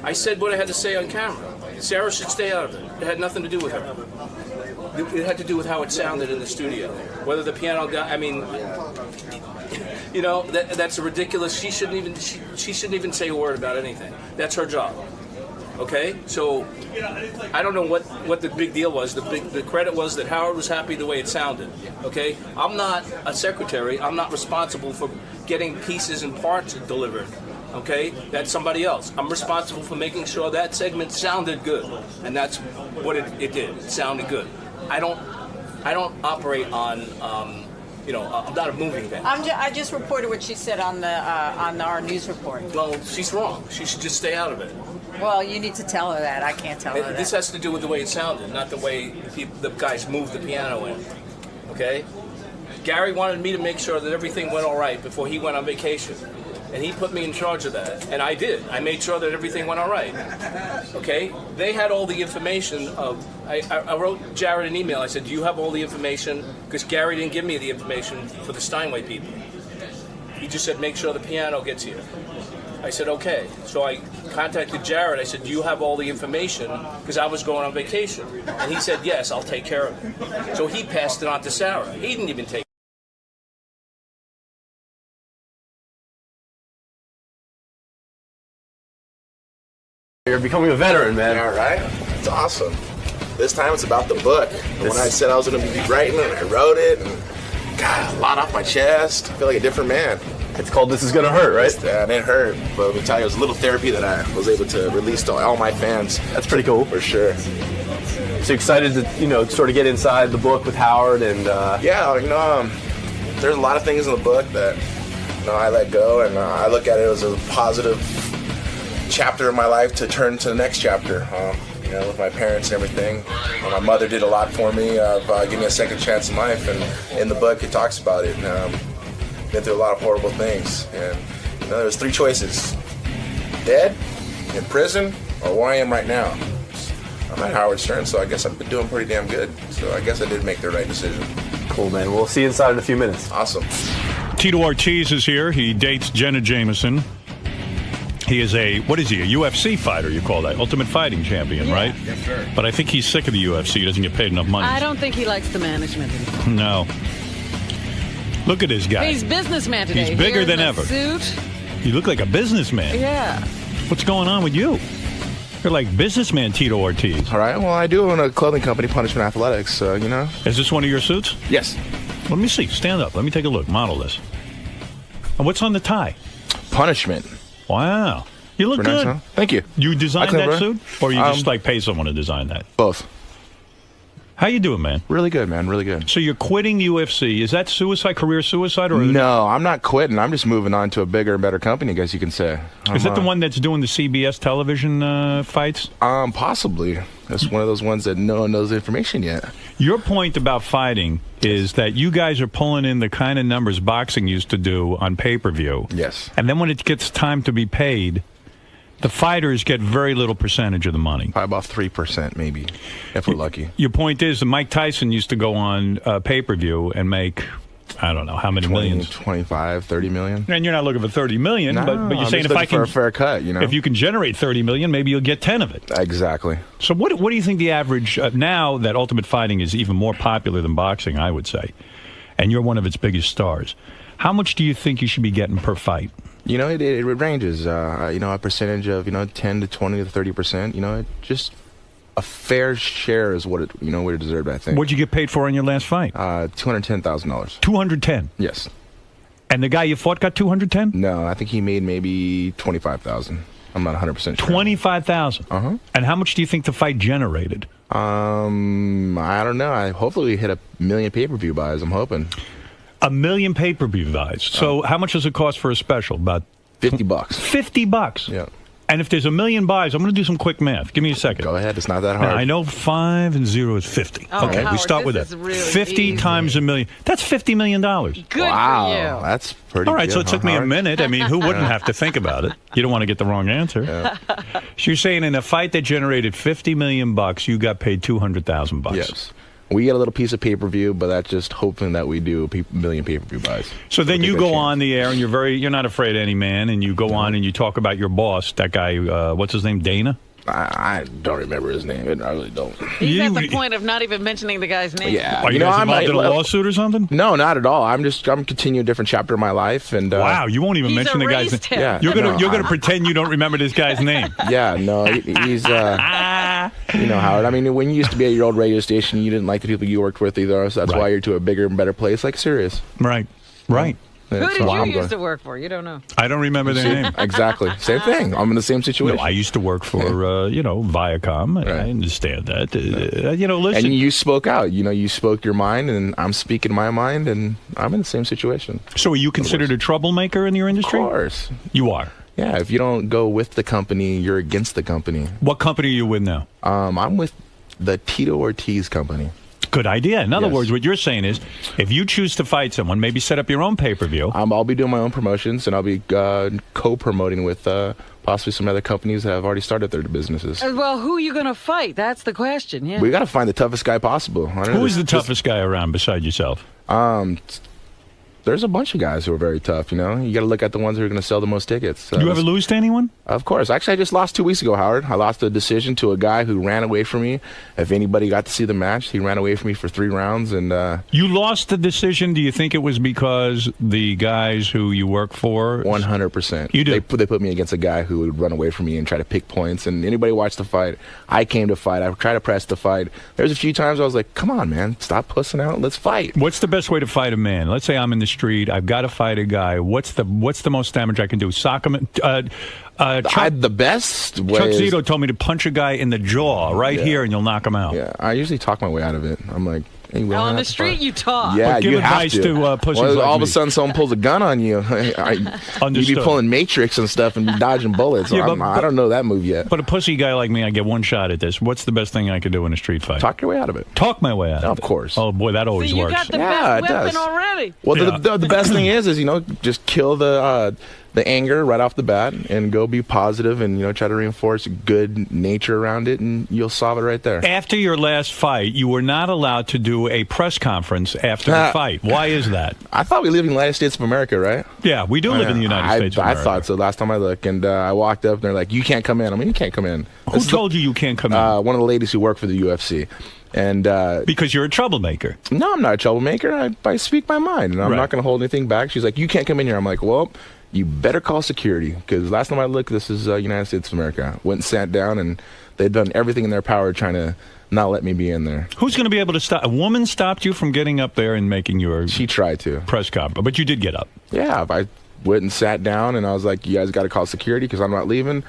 I said what I had to say on camera. Sarah should stay out of it. It had nothing to do with her. It had to do with how it sounded in the studio. Whether the piano guy, that's ridiculous. She shouldn't even say a word about anything. That's her job. Okay? So I don't know what the big deal was. The credit was that Howard was happy the way it sounded. Okay? I'm not a secretary. I'm not responsible for getting pieces and parts delivered. Okay? That's somebody else. I'm responsible for making sure that segment sounded good. And that's what it did. It sounded good. I don't operate on I'm not a moving van. I just reported what she said on our news report. Well, she's wrong. She should just stay out of it. Well, you need to tell her that. I can't tell her that. This has to do with the way it sounded, not the way the guys moved the piano in. Okay? Gary wanted me to make sure that everything went all right before he went on vacation. And he put me in charge of that. And I did. I made sure that everything went all right. Okay? They had all the information of... I wrote Jared an email. I said, do you have all the information? Because Gary didn't give me the information for the Steinway people. He just said, make sure the piano gets here. I said, okay. So I contacted Jared. I said, do you have all the information? Because I was going on vacation. And he said, yes, I'll take care of it. So he passed it on to Sarah. He didn't even take it. You're becoming a veteran, man. Yeah, right? It's awesome. This time it's about the book. And when I said I was going to be writing it, I wrote it, and got a lot off my chest. I feel like a different man. It's called This Is Gonna Hurt, right? And it hurt, but let me tell you, it was a little therapy that I was able to release to all my fans. That's pretty cool. For sure. So excited to, sort of get inside the book with Howard and... Yeah, there's a lot of things in the book that, I let go, and I look at it as a positive chapter of my life to turn to the next chapter. With my parents and everything. My mother did a lot for me, gave me a second chance in life, and in the book it talks about it. Been through a lot of horrible things, and there was 3 choices: dead, in prison, or where I am right now. I'm at Howard Stern, so I guess I've been doing pretty damn good. So I guess I did make the right decision. Cool, man. We'll see you inside in a few minutes. Awesome. Tito Ortiz is here. He dates Jenna Jameson. He is a UFC fighter, you call that? Ultimate Fighting Champion, right? Yes, sir. But I think he's sick of the UFC. He doesn't get paid enough money. I don't think he likes the management anymore. No. Look at this guy. He's businessman today. He's bigger Here than in the ever. Suit. You look like a businessman. Yeah. What's going on with you? You're like businessman Tito Ortiz. All right, well, I do own a clothing company, Punishment Athletics, so, Is this one of your suits? Yes. Let me see. Stand up. Let me take a look. Model this. And what's on the tie? Punishment. Wow. You look good. Nice, huh? Thank you. You designed Excellent, that bro. suit? Or you just pay someone to design that? Both. How you doing, man? Really good, man. Really good. So you're quitting UFC. Is that suicide, career suicide? Or No, I'm not quitting. I'm just moving on to a bigger and better company, I guess you can say. Is that the one that's doing the CBS television fights? Possibly. That's one of those ones that no one knows the information yet. Your point about fighting is that you guys are pulling in the kind of numbers boxing used to do on pay-per-view. Yes. And then when it gets time to be paid, the fighters get very little percentage of the money. Probably about 3%, maybe, if we're lucky. Your point is that Mike Tyson used to go on pay-per-view and make, I don't know, how many 20, millions? 25, 30 million. And you're not looking for 30 million, No, but you're I'm saying just if I looking can... for a fair cut, If you can generate 30 million, maybe you'll get 10 of it. Exactly. So what do you think the average... now that Ultimate Fighting is even more popular than boxing, I would say, and you're one of its biggest stars, how much do you think you should be getting per fight? It ranges. A percentage of 10 to 20 to 30%. Just a fair share is what it deserved. I think. What'd you get paid for on your last fight? $210,000. $210. Yes. And the guy you fought got $210? No, I think he made maybe $25,000. I'm not 100% sure. $25,000. And how much do you think the fight generated? I don't know. Hopefully we hit 1 million pay-per-view buys. I'm hoping. 1 million pay-per-view buys. So how much does it cost for a special? About $50. $50. Yeah. And if there's 1 million buys, I'm going to do some quick math. Give me a second. Go ahead. It's not that hard. Now, I know 5 and 0 is 50. Oh, okay, Howard, we start with this that. is really 50 easy. times $1 million. That's $50 million. Good wow, for you. That's pretty All right, good, so it took me a Howard? minute. I mean, who wouldn't have to think about it? You don't want to get the wrong answer. Yeah. So you're saying in a fight that generated $50 million, you got paid $200,000. Yes. We get a little piece of pay-per-view, but that's just hoping that we do 1 million pay-per-view buys. So then you go on the air and you're not afraid of any man, and you go on and you talk about your boss, that guy, what's his name, Dana? I don't remember his name. I really don't. He's at the point of not even mentioning the guy's name. Yeah. Are you guys involved in a lawsuit or something? No, not at all. I'm continuing a different chapter of my life, and wow, you won't even mention the guy's name. Yeah, you're gonna pretend you don't remember this guy's name. Yeah, no, he's Howard. I mean, when you used to be at your old radio station, you didn't like the people you worked with either. So that's why you're to a bigger and better place, like Sirius. Right. Who did you used to work for? You don't know. I don't remember their name. Exactly. Same thing. I'm in the same situation. No, I used to work for, Viacom, and I understand that. Listen. And you spoke out. You spoke your mind, and I'm speaking my mind, and I'm in the same situation. So are you considered a troublemaker in your industry? Of course. You are? Yeah, if you don't go with the company, you're against the company. What company are you with now? I'm with the Tito Ortiz company. Good idea. In other words, what you're saying is, if you choose to fight someone, maybe set up your own pay-per-view. I'll be doing my own promotions, and I'll be co-promoting with possibly some other companies that have already started their businesses. Well, who are you going to fight? That's the question. Yeah. We got to find the toughest guy possible. Who is the toughest guy around beside yourself? There's a bunch of guys who are very tough, you know. You got to look at the ones who are going to sell the most tickets. You ever lose to anyone? Of course. Actually, I just lost 2 weeks ago, Howard. I lost a decision to a guy who ran away from me. If anybody got to see the match, he ran away from me for 3 rounds. And you lost the decision. Do you think it was because the guys who you work for? 100%. You do? They put me against a guy who would run away from me and try to pick points. And anybody watched the fight, I came to fight. I tried to press the fight. There's a few times I was like, come on, man. Stop pussing out. Let's fight. What's the best way to fight a man? Let's say I'm in the street. I've got to fight a guy. What's the most damage I can do? Sock him? The best way Chuck Zito told me to punch a guy in the jaw here, and you'll knock him out. Yeah, I usually talk my way out of it. I'm like, hey, we don't On have the to street, fight. you talk. Yeah, But give you advice have to pussies well, like all of me. a sudden, someone pulls a gun on you. You'd be pulling Matrix and stuff and be dodging bullets. Yeah, I don't know that move yet. But a pussy guy like me, I get one shot at this. What's the best thing I could do in a street fight? Talk your way out of it. Talk my way out of it. Of course. Oh, boy, that always So you works. got the Yeah, best it weapon does. already. Well, Yeah. the best thing is just kill the anger right off the bat and go be positive and try to reinforce good nature around it, and you'll solve it right there. After your last fight, you were not allowed to do a press conference after the fight. Why is that? I thought we live in the United States of America, right? Yeah, we do live in the United States of America. I thought so last time I looked, and I walked up and they're like, you can't come in. I mean, you can't come in. Who told you can't come in? One of the ladies who work for the UFC. And because you're a troublemaker. No, I'm not a troublemaker. I speak my mind, and I'm not going to hold anything back. She's like, you can't come in here. I'm like, well, you better call security, because last time I looked, this is United States of America. Went and sat down, and they'd done everything in their power trying to not let me be in there. Who's going to be able to stop? A woman stopped you from getting up there and making your She tried to. press conference, but you did get up. Yeah, I went and sat down, and I was like, you guys got to call security because I'm not leaving.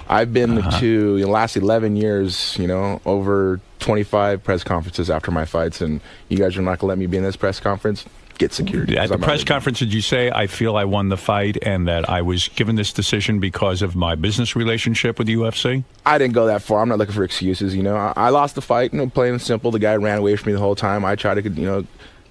I've been to, in the last 11 years, over 25 press conferences after my fights, and you guys are not going to let me be in this press conference? Get security. At the press conference, did you say, I feel I won the fight and that I was given this decision because of my business relationship with the UFC? I didn't go that far. I'm not looking for excuses, I lost the fight, plain and simple. The guy ran away from me the whole time. I tried to,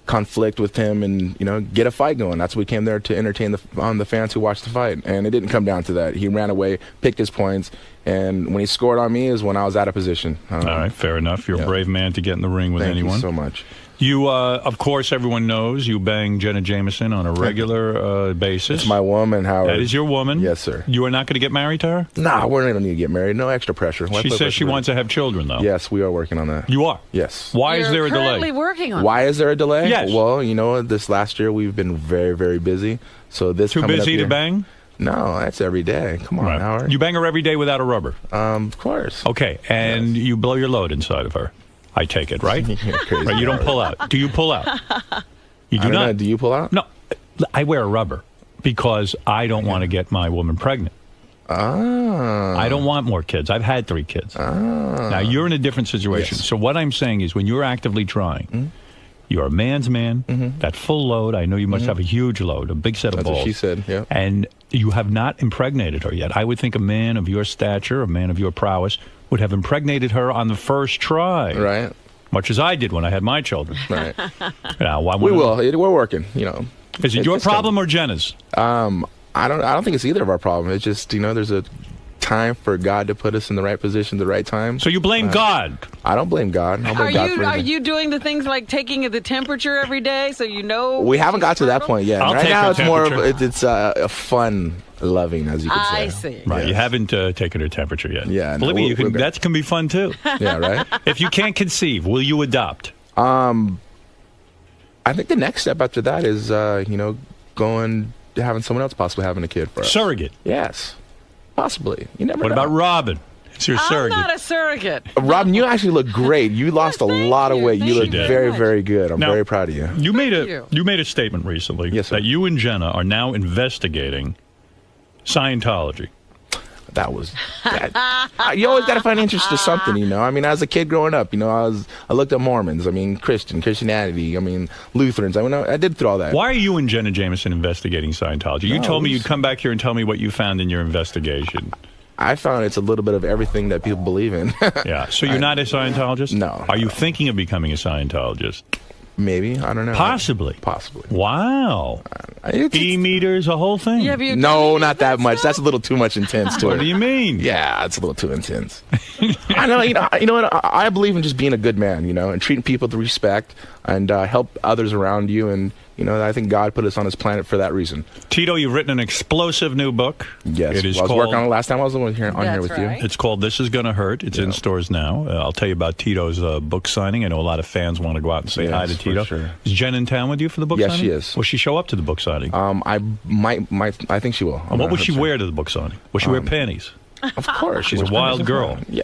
conflict with him and, get a fight going. That's what we came there to entertain the fans who watched the fight. And it didn't come down to that. He ran away, picked his points, and when he scored on me is when I was out of position. All right, fair enough. You're a brave man to get in the ring with anyone. Thank you so much. You, of course, everyone knows you bang Jenna Jameson on a regular basis. It's my woman, Howard. That is your woman? Yes, sir. You are not going to get married to her? Nah, we don't need to get married. No extra pressure. She says she wants to have children, though. Yes, we are working on that. You are? Yes. Why is there a delay? Currently working on Why is there a delay? Yes. Well, this last year we've been very, very busy. So this Too coming up busy to year- bang? No, that's every day. Come on, Right. Howard. You bang her every day without a rubber? Of course. Okay, and you blow your load inside of her. I take it, right? Crazy, Right, you don't Howard. pull out. Do you pull out? You I do don't not. know. Do you pull out? No, I wear a rubber because I don't want to get my woman pregnant. I don't want more kids. I've had 3 kids. Now, you're in a different situation. Yes. So what I'm saying is when you're actively trying, you're a man's man, that full load, I know you must have a huge load, a big set of That's balls. what she said, yeah. And you have not impregnated her yet. I would think a man of your stature, a man of your prowess, would have impregnated her on the first try. Right. Much as I did when I had my children. Right. Now, We will. We're working, Is it your problem or Jenna's? I don't think it's either of our problem. It's just, there's a time for God to put us in the right position at the right time. So you blame God? I don't blame God. I Are blame God you for are anything. you doing the things like taking the temperature every day so you know? We haven't got to that point yet. I'll Right take now, her it's more of temperature. it's a fun loving, as you could say. I see. Right, you haven't taken her temperature yet. Yeah, no, Believe me, we're good. that can be fun too. Yeah, right. If you can't conceive, will you adopt? I think the next step after that is, going having someone else possibly having a kid for us. Surrogate. Yes, possibly. You never What know. about Robin? It's your I'm surrogate. not a surrogate. Robin, you actually look great. You lost a lot of weight. You Thank look you very very, much. very good. I'm Now, very proud of you. You made you. you made a statement recently that you and Jenna are now investigating Scientology. That was you always got to find interest to something, I mean, as a kid growing up, I looked at Mormons, Christianity, Lutherans. I did through all that. Why are you and Jenna Jameson investigating Scientology? You No, told me we- you'd come back here and tell me what you found in your investigation. I found it's a little bit of everything that people believe in. Yeah. So you're not a Scientologist? No. Are you thinking of becoming a Scientologist? Maybe. I don't know. Possibly. Wow. E-meters, a whole thing? No, not that much. That's a little too much intense to it. What do you mean? Yeah, it's a little too intense. I know. You know what? I believe in just being a good man, and treating people with respect and help others around you. And I think God put us on this planet for that reason. Tito, you've written an explosive new book. Yes, it is I was called, working on it last time I was on here with you. It's called This Is Gonna Hurt. It's in stores now. I'll tell you about Tito's book signing. I know a lot of fans want to go out and say hi to Tito. Sure. Is Jen in town with you for the book yes, signing? Yes, she is. Will she show up to the book signing? I I think she will. And what would she wear to the book signing? Will she wear panties? Of course. She's a wild girl. Yeah,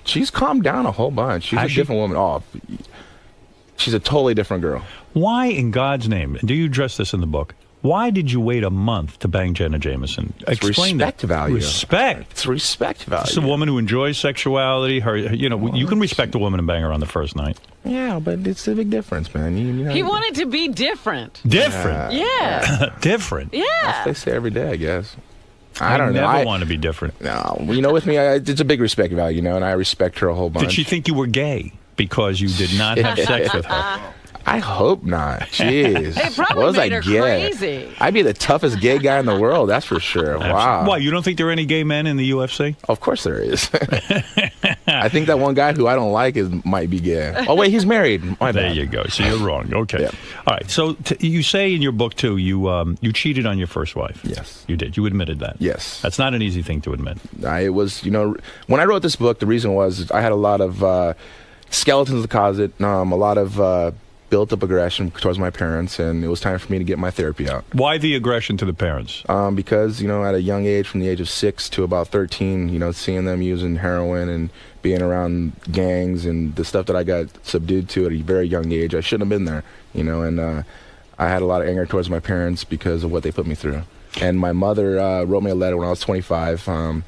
she's calmed down a whole bunch. She's a different woman. Oh, she's a totally different girl. Why, in God's name, and do you address this in the book, why did you wait a month to bang Jenna Jameson? Explain respect that. Value. Respect. It's respect value. It's a woman who enjoys sexuality. You can respect a woman and bang her on the first night. Yeah, but it's a big difference, man. He wanted to be different. Different? Yeah. Different? Yeah. That's what they say every day, I guess. I don't know. I never want to be different. No, with me, it's a big respect value, and I respect her a whole bunch. Did she think you were gay because you did not have sex with her? I hope not. Jeez. It probably made her crazy. I'd be the toughest gay guy in the world, that's for sure. Wow. Why, you don't think there are any gay men in the UFC? Of course there is. I think that one guy who I don't like might be gay. Oh, wait, he's married. There you go. So you're wrong. Okay. Yeah. All right. So you say in your book, too, you cheated on your first wife. Yes. You did. You admitted that. Yes. That's not an easy thing to admit. It was, when I wrote this book, the reason was I had a lot of skeletons in the closet, a lot of built up aggression towards my parents, and it was time for me to get my therapy out. Why the aggression to the parents? Because, at a young age, from the age of 6 to about 13, seeing them using heroin and being around gangs and the stuff that I got subdued to at a very young age, I shouldn't have been there, and I had a lot of anger towards my parents because of what they put me through. And my mother wrote me a letter when I was 25.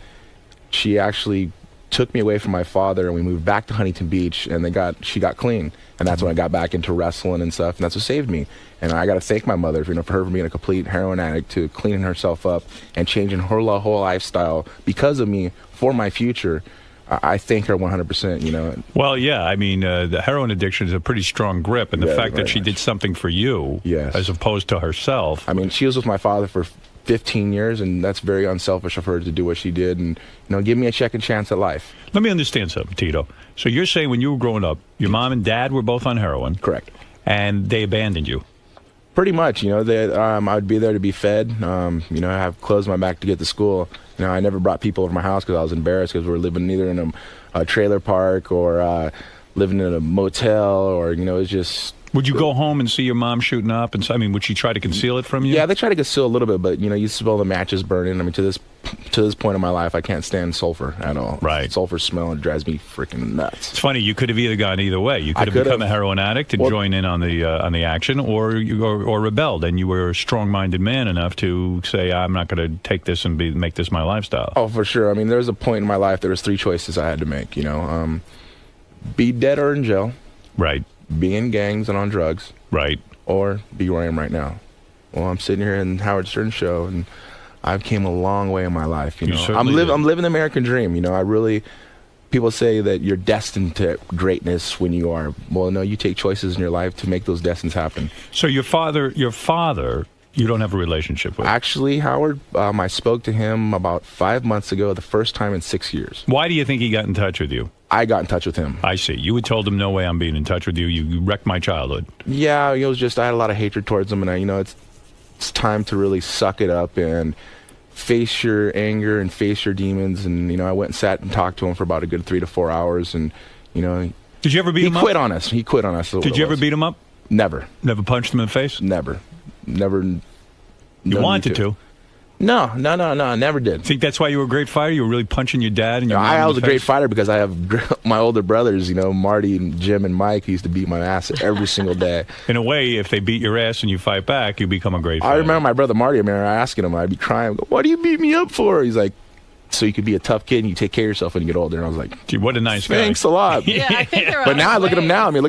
She actually took me away from my father, and we moved back to Huntington Beach, and she got clean. And that's when I got back into wrestling and stuff, and that's what saved me. And I got to thank my mother, for her being a complete heroin addict, to cleaning herself up and changing her whole lifestyle because of me for my future. I thank her 100%, Well, yeah, I mean, the heroin addiction is a pretty strong grip, and the fact that she did something for you as opposed to herself. I mean, she was with my father for 15 years, and that's very unselfish of her to do what she did and, give me a second chance at life. Let me understand something, Tito. So you're saying when you were growing up, your mom and dad were both on heroin? Correct. And they abandoned you? Pretty much, I'd be there to be fed, I have clothes on my back to get to school. I never brought people over my house because I was embarrassed because we were living either in a trailer park or living in a motel or, it was just... Would you go home and see your mom shooting up? And would she try to conceal it from you? Yeah, they try to conceal a little bit, but you smell the matches burning. I mean, to this point in my life, I can't stand sulfur at all. Right. Sulfur smell, it drives me freaking nuts. It's funny. You could have either gone either way. You could have become a heroin addict and joined in on the action, or rebelled, and you were a strong-minded man enough to say, "I'm not going to take this and make this my lifestyle." Oh, for sure. I mean, there was a point in my life. There was 3 choices I had to make. Be dead or in jail. Right. Be in gangs and on drugs. Right. Or be where I am right now. Well, I'm sitting here in Howard Stern show, and I've came a long way in my life. I'm living the American dream. I really. People say that you're destined to greatness when you are. Well, no, you take choices in your life to make those destinies happen. So your father, you don't have a relationship with? Actually, Howard, I spoke to him about 5 months ago, the first time in 6 years. Why do you think he got in touch with you? I got in touch with him. I see. You had told him, no way I'm being in touch with you. You wrecked my childhood. Yeah, it was just, I had a lot of hatred towards him, and it's time to really suck it up and face your anger and face your demons. And, I went and sat and talked to him for about a good 3 to 4 hours, and, Did you ever beat him up? He quit on us. He quit on us. Did you ever beat him up? Never. Never punched him in the face? Never. You wanted to? No, never did. Think that's why you were a great fighter? You were really punching your dad and your mom? I was a great fighter because I have my older brothers, Marty and Jim and Mike, who used to beat my ass every single day. In a way, if they beat your ass and you fight back, you become a great fighter. I remember my brother Marty, asking him, I'd be crying, "What do you beat me up for?" He's like, so you could be a tough kid and you take care of yourself when you get older. And I was like, gee, what a nice guy. Thanks a lot. Yeah, I think they're But on now I the look at him way.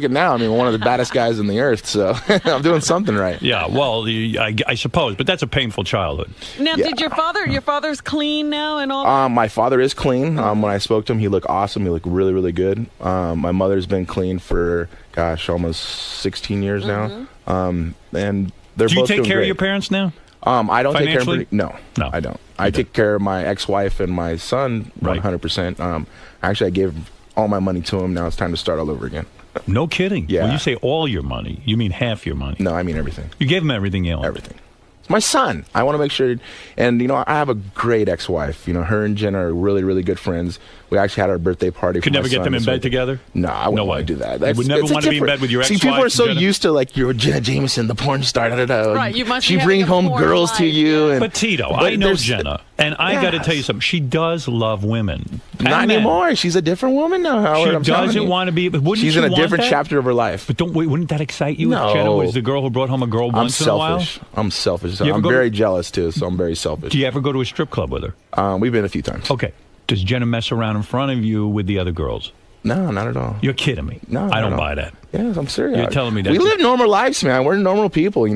now. I mean, one of the baddest guys in the earth. So I'm doing something right. Yeah, well, I suppose, but that's a painful childhood. Now, Yeah. did your father's clean now and all that? My father is clean. When I spoke to him, he looked awesome. He looked really, really good. My mother's been clean for, gosh, almost 16 years now. And they're Do you both take doing care of great. your parents now? I don't take care of Financially? No, I don't. I take care of my ex-wife and my son 100%. Actually, I gave all my money to him. Now it's time to start all over again. No kidding. Yeah. When you say all your money, you mean half your money. No, I mean everything. You gave him everything you owned. Everything. It's my son. I want to make sure. And, I have a great ex-wife. Her and Jen are really, really good friends. We actually had our birthday party. Could for my never get son them in this bed week. together? No, I wouldn't want to do that. You would never want to be in bed with your See, ex-wife? people are so Jenna? used to, like, you're Jenna Jameson, the porn star, da-da-da. Right, you must be She having brings a home porn girls to life, you. And, But Tito, but I know there's- Jenna, and I got to tell you something. She does love women. Not And men. anymore. She's a different woman now, Howard. She I'm telling doesn't you. want to be. But wouldn't She's you in a want different that? chapter of her life. But wouldn't that excite you? No. If Jenna was the girl who brought home a girl I'm once in a while. selfish. I'm selfish. You ever I'm go to- very jealous, too, so I'm very selfish. Do you ever go to a strip club with her? We've been a few times. Okay. Does Jenna mess around in front of you with the other girls? No, not at all. You're kidding me. No, I don't not at all. buy that. Yes, I'm serious. You're telling me that. We live normal lives, man. We're normal people,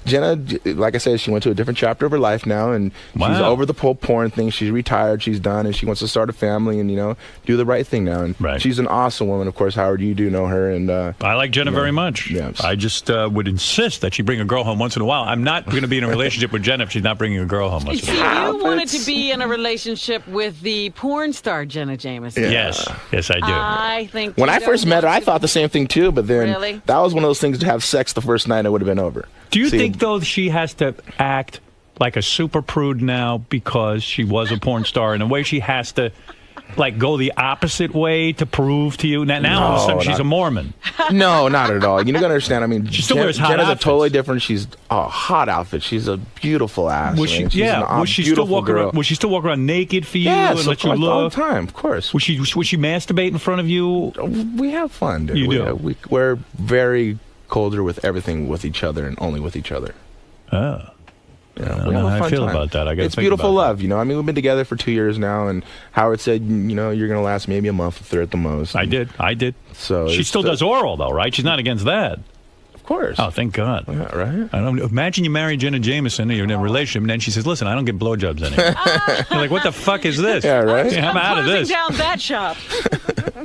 Jenna, like I said, she went to a different chapter of her life now, and she's Wow. over the whole porn thing. She's retired. She's done, and she wants to start a family and, do the right thing now. And she's an awesome woman. Of course, Howard, you do know her. And I like Jenna very much. Yes. I just would insist that she bring a girl home once in a while. I'm not going to be in a relationship with Jenna if she's not bringing a girl home once in a while. You wanted to be in a relationship with the porn star Jenna Jameson. Yes, I do. I think When you I first don't met her, I want thought the same thing, too, but then Really? that was one of those things to have sex the first night, it would have been over. Do you See, think, though, she has to act like a super prude now because she was a porn star? In a way, she has to, go the opposite way to prove to you? Now all of a sudden, No, she's not- a Mormon. No, not at all. You got to understand. I mean, She still wears hot Jenna's outfits. a totally different. She's a hot outfit. She's a beautiful ass. Was she? man. She's Yeah. an, Was she still beautiful walking girl. around? Was she still walking around naked for you Yes, and let of you course, look all the time, of course. Was she masturbate in front of you? We have fun, dude. You do? We're very colder with everything with each other and only with each other. Oh. Yeah, I don't we know have a how I fun feel time. about that. I gotta It's think beautiful about love, I mean, we've been together for 2 years now, and Howard said, you're going to last maybe a month, a third at the most. I did. So She it's still does oral, though, right? She's not against that. Of course. Oh, thank God. Yeah, right? I don't imagine you marry Jenna Jameson and you're in a relationship, and then she says, "Listen, I don't get blowjobs anymore." You're like, "What the fuck is this?" Yeah, right? I'm out of closing this. down that shop.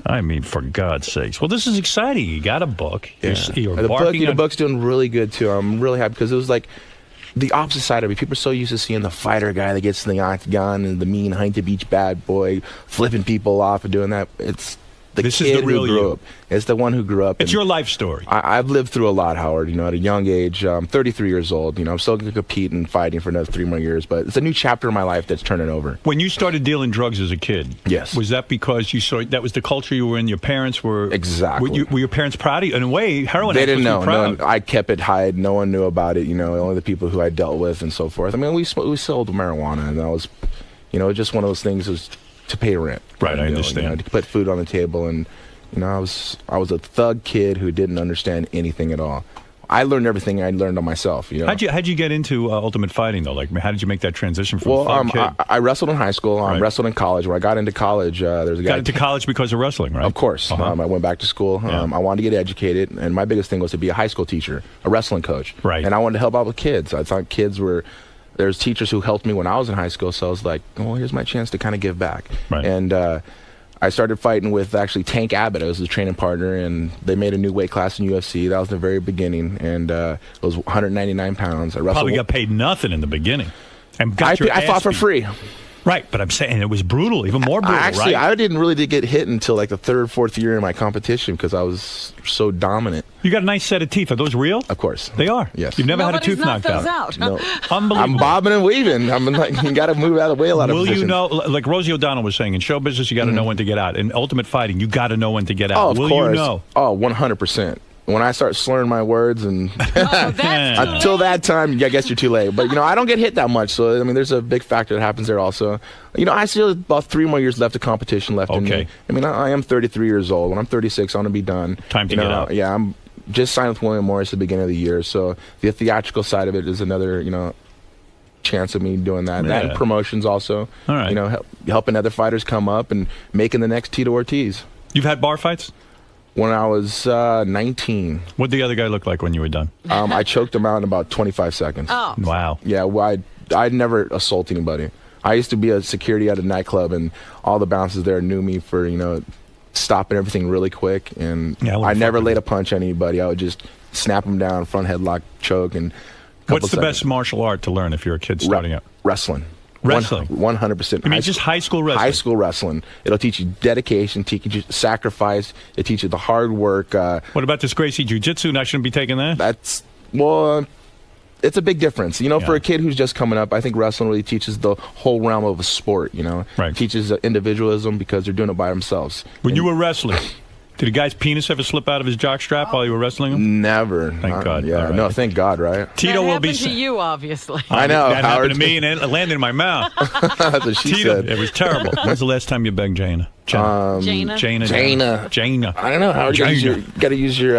I mean, for God's sakes. Well, this is exciting. You got a book. Yeah. You're the barking on- book's doing really good, too. I'm really happy because it was like the opposite side of it. People are so used to seeing the fighter guy that gets in the octagon and the mean Huntington Beach bad boy flipping people off and doing that. It's the This is kid the real who grew you. up. It's the one who grew up. It's and your life story. I've lived through a lot, Howard. At a young age. I'm 33 years old. I'm still going to compete and fighting for another 3 more years. But it's a new chapter in my life that's turning over. When you started dealing drugs as a kid, yes, was that because you saw that was the culture you were in? Your parents were exactly. Were your parents proud of you? In a way, heroin They addicts didn't must know. be No proud. one, I kept it hide. No one knew about it. Only the people who I dealt with and so forth. I mean, we sold marijuana, and that was, just one of those things was to pay rent. Right, I understand. To put food on the table, and I was a thug kid who didn't understand anything at all. I learned everything I learned on myself. How'd you get into ultimate fighting though? Like, how did you make that transition from thug kid? I wrestled in high school. I wrestled in college. When I got into college, there's a guy. Got into college because of wrestling, right? Of course. Uh-huh. I went back to school. Yeah. I wanted to get educated, and my biggest thing was to be a high school teacher, a wrestling coach. Right. And I wanted to help out with kids. I thought kids were. There's teachers who helped me when I was in high school, so I was like, well, here's my chance to kind of give back. Right. And I started fighting with actually Tank Abbott. I was his training partner, and they made a new weight class in UFC. That was the very beginning, and it was 199 pounds. I wrestled. Probably got paid nothing in the beginning, and got your I fought ass for beat. free. Right, but I'm saying it was brutal, even more brutal, Actually, right? I didn't really get hit until like the third, fourth year in my competition because I was so dominant. You got a nice set of teeth. Are those real? Of course. They are. Yes. You've never Nobody's had a tooth knocked knocked those out. No. Unbelievable. I'm bobbing and weaving. I'm like, you got to move out of the way a lot of Will you positions. know, like Rosie O'Donnell was saying, in show business, you got to know when to get out. In ultimate fighting, you got to know when to get out. Oh, of Will course. you know? Oh, 100%. When I start slurring my words and until that time, I guess you're too late. But, I don't get hit that much. So, I mean, there's a big factor that happens there also. I still have about 3 more years left of competition left in me. I mean, I am 33 years old. When I'm 36, I'm going to be done. Time to get out. Yeah, I'm just signed with William Morris at the beginning of the year. So the theatrical side of it is another, chance of me doing that. Yeah. That and promotions also. All right. You know, helping other fighters come up and making the next Tito Ortiz. You've had bar fights? When I was 19. What'd the other guy look like when you were done? I choked him out in about 25 seconds. Oh. Wow. Yeah, well, I'd never assault anybody. I used to be a security at a nightclub, and all the bouncers there knew me for, you know, stopping everything really quick. And I never laid a punch on anybody. I would just snap them down, front headlock, choke, and What's the best martial art to learn if you're a kid starting out? Wrestling. Wrestling? 100%. You mean just high school wrestling? High school wrestling. It'll teach you dedication, teach you sacrifice. It'll teach you the hard work. What about this Gracie Jiu-Jitsu? And I shouldn't be taking that? That's, well, it's a big difference. You know, for a kid who's just coming up, I think wrestling really teaches the whole realm of a sport, you know? Right. It teaches individualism because they're doing it by themselves. When you were wrestling, did a guy's penis ever slip out of his jockstrap while you were wrestling him? Never. Thank God. Yeah, All right. no, thank God, right? Tito that will be... happened to you, obviously. I know, That Howard. happened to me, and it landed in my mouth. That's what she Tito, said. it was terrible. When's the last time you begged Jana? Jana. Jana. I don't know, Howard. You got to use your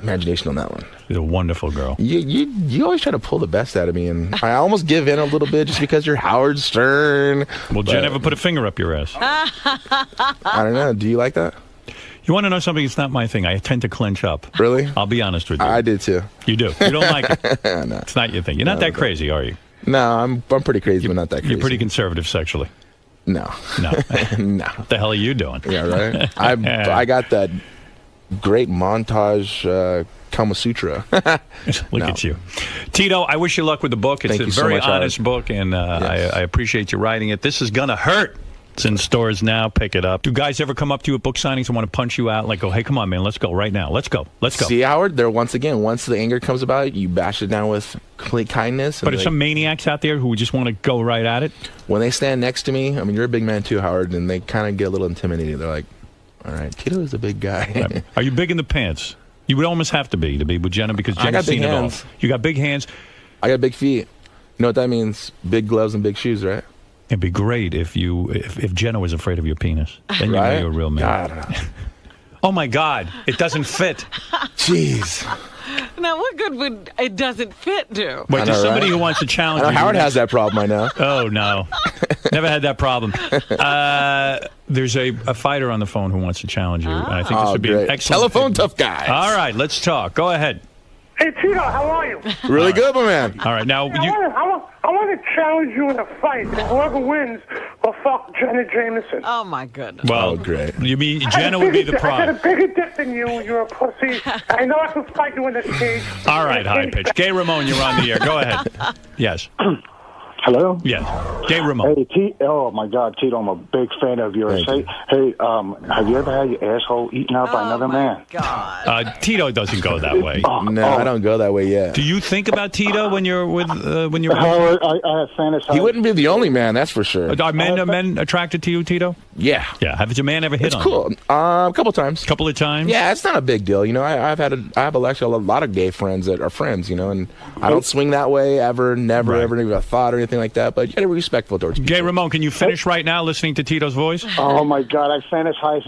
imagination on that one. She's a wonderful girl. You always try to pull the best out of me, and I almost give in a little bit just because you're Howard Stern. Well, Jen ever put a finger up your ass? I don't know. Do you like that? You want to know something? It's not my thing. I tend to clench up. Really? I'll be honest with you. I did too. You do. You don't like it. No. It's not your thing. You're not that crazy, are you? No, I'm pretty crazy, but not that crazy. You're pretty conservative sexually. No. No. No. What the hell are you doing? Yeah, right? I got that great montage Kama Sutra. Look at you. Tito, I wish you luck with the book. It's Thank a you so very much, honest book, and I appreciate you writing it. This is going to hurt. It's in stores now. Pick it up. Do guys ever come up to you at book signings and want to punch you out? Like, go, hey, come on, man, let's go right now. Let's go. Let's go. See, Howard, once the anger comes about, you bash it down with complete kindness. But there's some maniacs out there who just want to go right at it. When they stand next to me, I mean, you're a big man too, Howard, and they kind of get a little intimidated. They're like, all right, Tito is a big guy. Are you big in the pants? You would almost have to be with Jenna because I Jenna's got big seen hands. it all. You got big hands. I got big feet. You know what that means? Big gloves and big shoes, right? It'd be great if Jenna was afraid of your penis. Then you know you're a real man. I don't know. Oh my God! It doesn't fit. Jeez. Now, what good would it doesn't fit do? Wait, there's somebody who wants to challenge you. Howard has that problem, I know. Oh, no. Never had that problem. There's a fighter on the phone who wants to challenge you. And I think this would be an excellent... Telephone tough guy. All right, let's talk. Go ahead. Hey, Tito, how are you? Really good, my man. All right, now... I want to challenge you in a fight, and whoever wins will fuck Jenna Jameson. Oh, my goodness. Well, great. You mean Jenna would be the I got prize? a bigger dick than you. You're a pussy. I know I can fight you in the cage. All right, high pitch. Gay Ramon, you're on the air. Go ahead. Yes. Hello? Yes. Gay Ramon. Hey, oh my God, Tito, I'm a big fan of yours. Hey, have you ever had your asshole eaten out by another man? Tito doesn't go that way. No, I don't go that way yet. Do you think about Tito when you're with Howard, I have fantasized. He wouldn't be the only man, that's for sure. Are men attracted to you, Tito? Yeah. Yeah. Have your man ever hit It's on cool. you? A couple times. Couple of times? Yeah, it's not a big deal. You know, I have actually a lot of gay friends that are friends, you know, and I don't swing that way ever, never, ever even a thought or anything like that, but you gotta be respectful towards people. Gay Ramon, can you finish right now listening to Tito's voice? Oh my God, I fantasize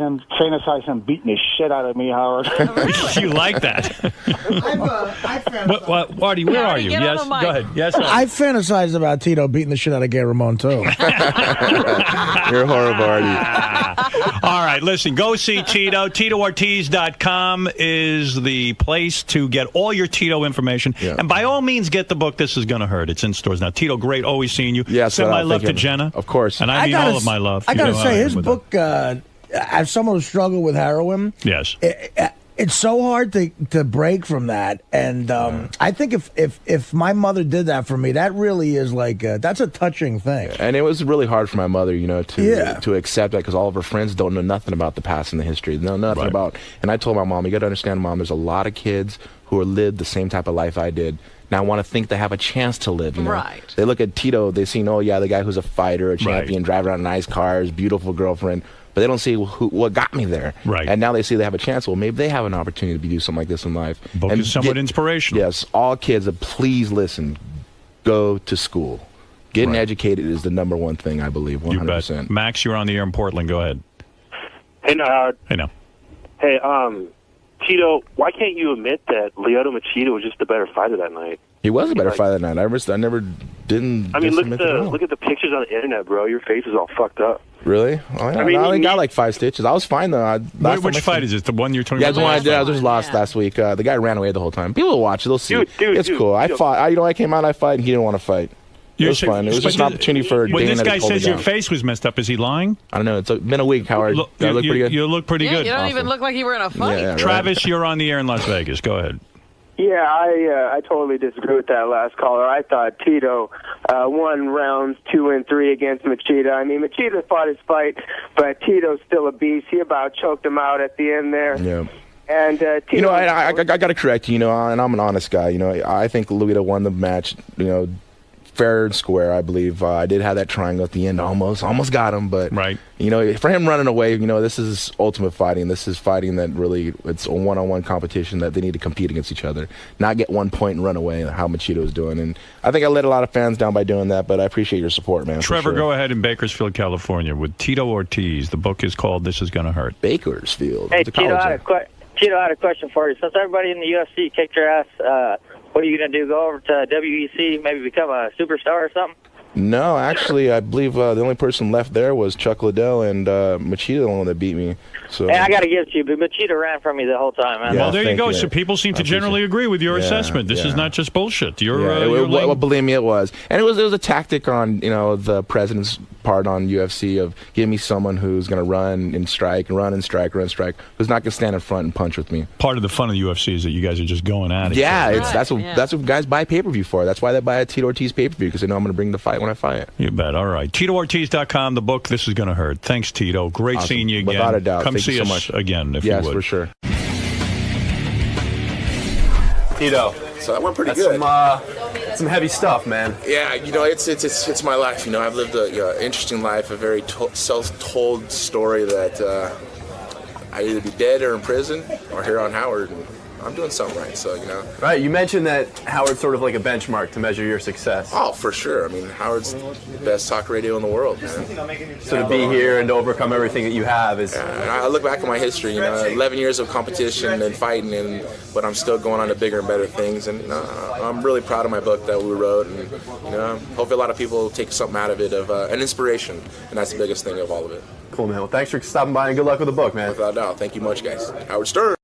him beating the shit out of me, Howard. You like that? Artie, where are you? Yes, go ahead. Yes, sir. I fantasize about Tito beating the shit out of Gay Ramon, too. You're horrible, Artie. All right, listen, go see Tito. TitoOrtiz.com is the place to get all your Tito information. Yeah. And by all means, get the book. This is going to hurt. It's in stores now. Tito, great, always seeing you. Yes, Send my I'm love to thinking. Jenna. Of course. And I mean all of my love. I You got to know how say, I am his with book, as someone who struggled with heroin, yes, it's so hard to break from that. And I think if my mother did that for me, that really is like, that's a touching thing. And it was really hard for my mother, you know, to accept that because all of her friends don't know nothing about the past and the history. They know nothing about. And I told my mom, you got to understand, Mom, there's a lot of kids who are lived the same type of life I did. Now I want to think they have a chance to live, you know. Right. They look at Tito, they see, oh yeah, the guy who's a fighter, a champion, driving around nice cars, beautiful girlfriend, but they don't see what got me there. Right. And now they see they have a chance. Well, maybe they have an opportunity to do something like this in life. Book and is somewhat inspirational. Yes, all kids, please listen. Go to school. Getting educated is the number one thing, I believe, 100%. You bet. Max, you're on the air in Portland. Go ahead. Hey, now, Howard. Hey, now. Hey, Tito, why can't you admit that Lyoto Machida was just a better fighter that night? He was a better fighter that night. I never didn't. I mean, look miss at it at the all. look at the pictures on the internet, bro. Your face is all fucked up. Really? Oh, yeah. I mean, I only me- got like 5 stitches. I was fine though. Which fight is it? The one you're talking Yeah, about? the one I did. I just lost last week. The guy ran away the whole time. People will watch it. They'll see. Dude, it's cool. I fought. I came out. I fight, and he didn't want to fight. It was You're fun. It was but just an opportunity for. When Dana this to guy hold me says your down. face was messed up, is he lying? I don't know. It's been a week, Howard. Do I look pretty good? You look pretty Yeah, good. you don't even look like you were in a fight. Yeah, right. Travis, you're on the air in Las Vegas. Go ahead. Yeah, I totally disagree with that last caller. I thought Tito won rounds 2 and 3 against Machida. I mean, Machida fought his fight, but Tito's still a beast. He about choked him out at the end there. Yeah. And Tito, You know, I got to correct you. You know, and I'm an honest guy. You know, I think Luita won the match. You know, fair and square. I believe I did have that triangle at the end. Almost got him, but right. You know, for him running away, you know, this is ultimate fighting. This is fighting that really, it's a one-on-one competition that they need to compete against each other, not get 1 point and run away. How Machida was doing, and I think I let a lot of fans down by doing that. But I appreciate your support, man. for Trevor, sure. go ahead in Bakersfield, California, with Tito Ortiz. The book is called "This Is Gonna Hurt." Bakersfield. Hey, It's a college Tito, I had a question for you. Since everybody in the UFC kicked your ass, what are you going to do? Go over to WEC, maybe become a superstar or something? No, actually, I believe the only person left there was Chuck Liddell, and Machida, the one that beat me. So Hey, I got to give it to you, but Machida ran from me the whole time, man. Well, there you thank go. you. So people seem to generally agree with your Yeah, assessment. This is yeah. not just bullshit. You're, well, believe me, it was, and it was a tactic on the president's part on UFC of give me someone who's going to run and strike, who's not going to stand in front and punch with me. part of the fun of the UFC is that you guys are just going at it. Yeah, that's what guys buy pay-per-view for. That's why they buy a Tito Ortiz pay-per-view, because they know I'm going to bring the fight when I fight. You bet. All right. TitoOrtiz.com, the book, This Is Gonna Hurt. Thanks, Tito. Great Awesome. seeing you again. Without a doubt. Come Thank see you so us much. again if Yes, you would. for sure. Tito. So that went pretty That's good. Some heavy stuff, man. Yeah, you know, it's my life. You know, I've lived a interesting life, a very self-told story that I either be dead or in prison or here on Howard, and I'm doing something right. So, you know. Right, you mentioned that Howard's sort of like a benchmark to measure your success. Oh, for sure. I mean, Howard's the best talk radio in the world, man. So to be here and to overcome everything that you have is... And I look back at my history, you know, 11 years of competition and fighting, but I'm still going on to bigger and better things. And I'm really proud of my book that we wrote. And, you know, hopefully a lot of people take something out of it, of an inspiration. And that's the biggest thing of all of it. Cool, man. Well, thanks for stopping by and good luck with the book, man. Without a doubt. Thank you much, guys. Howard Stern.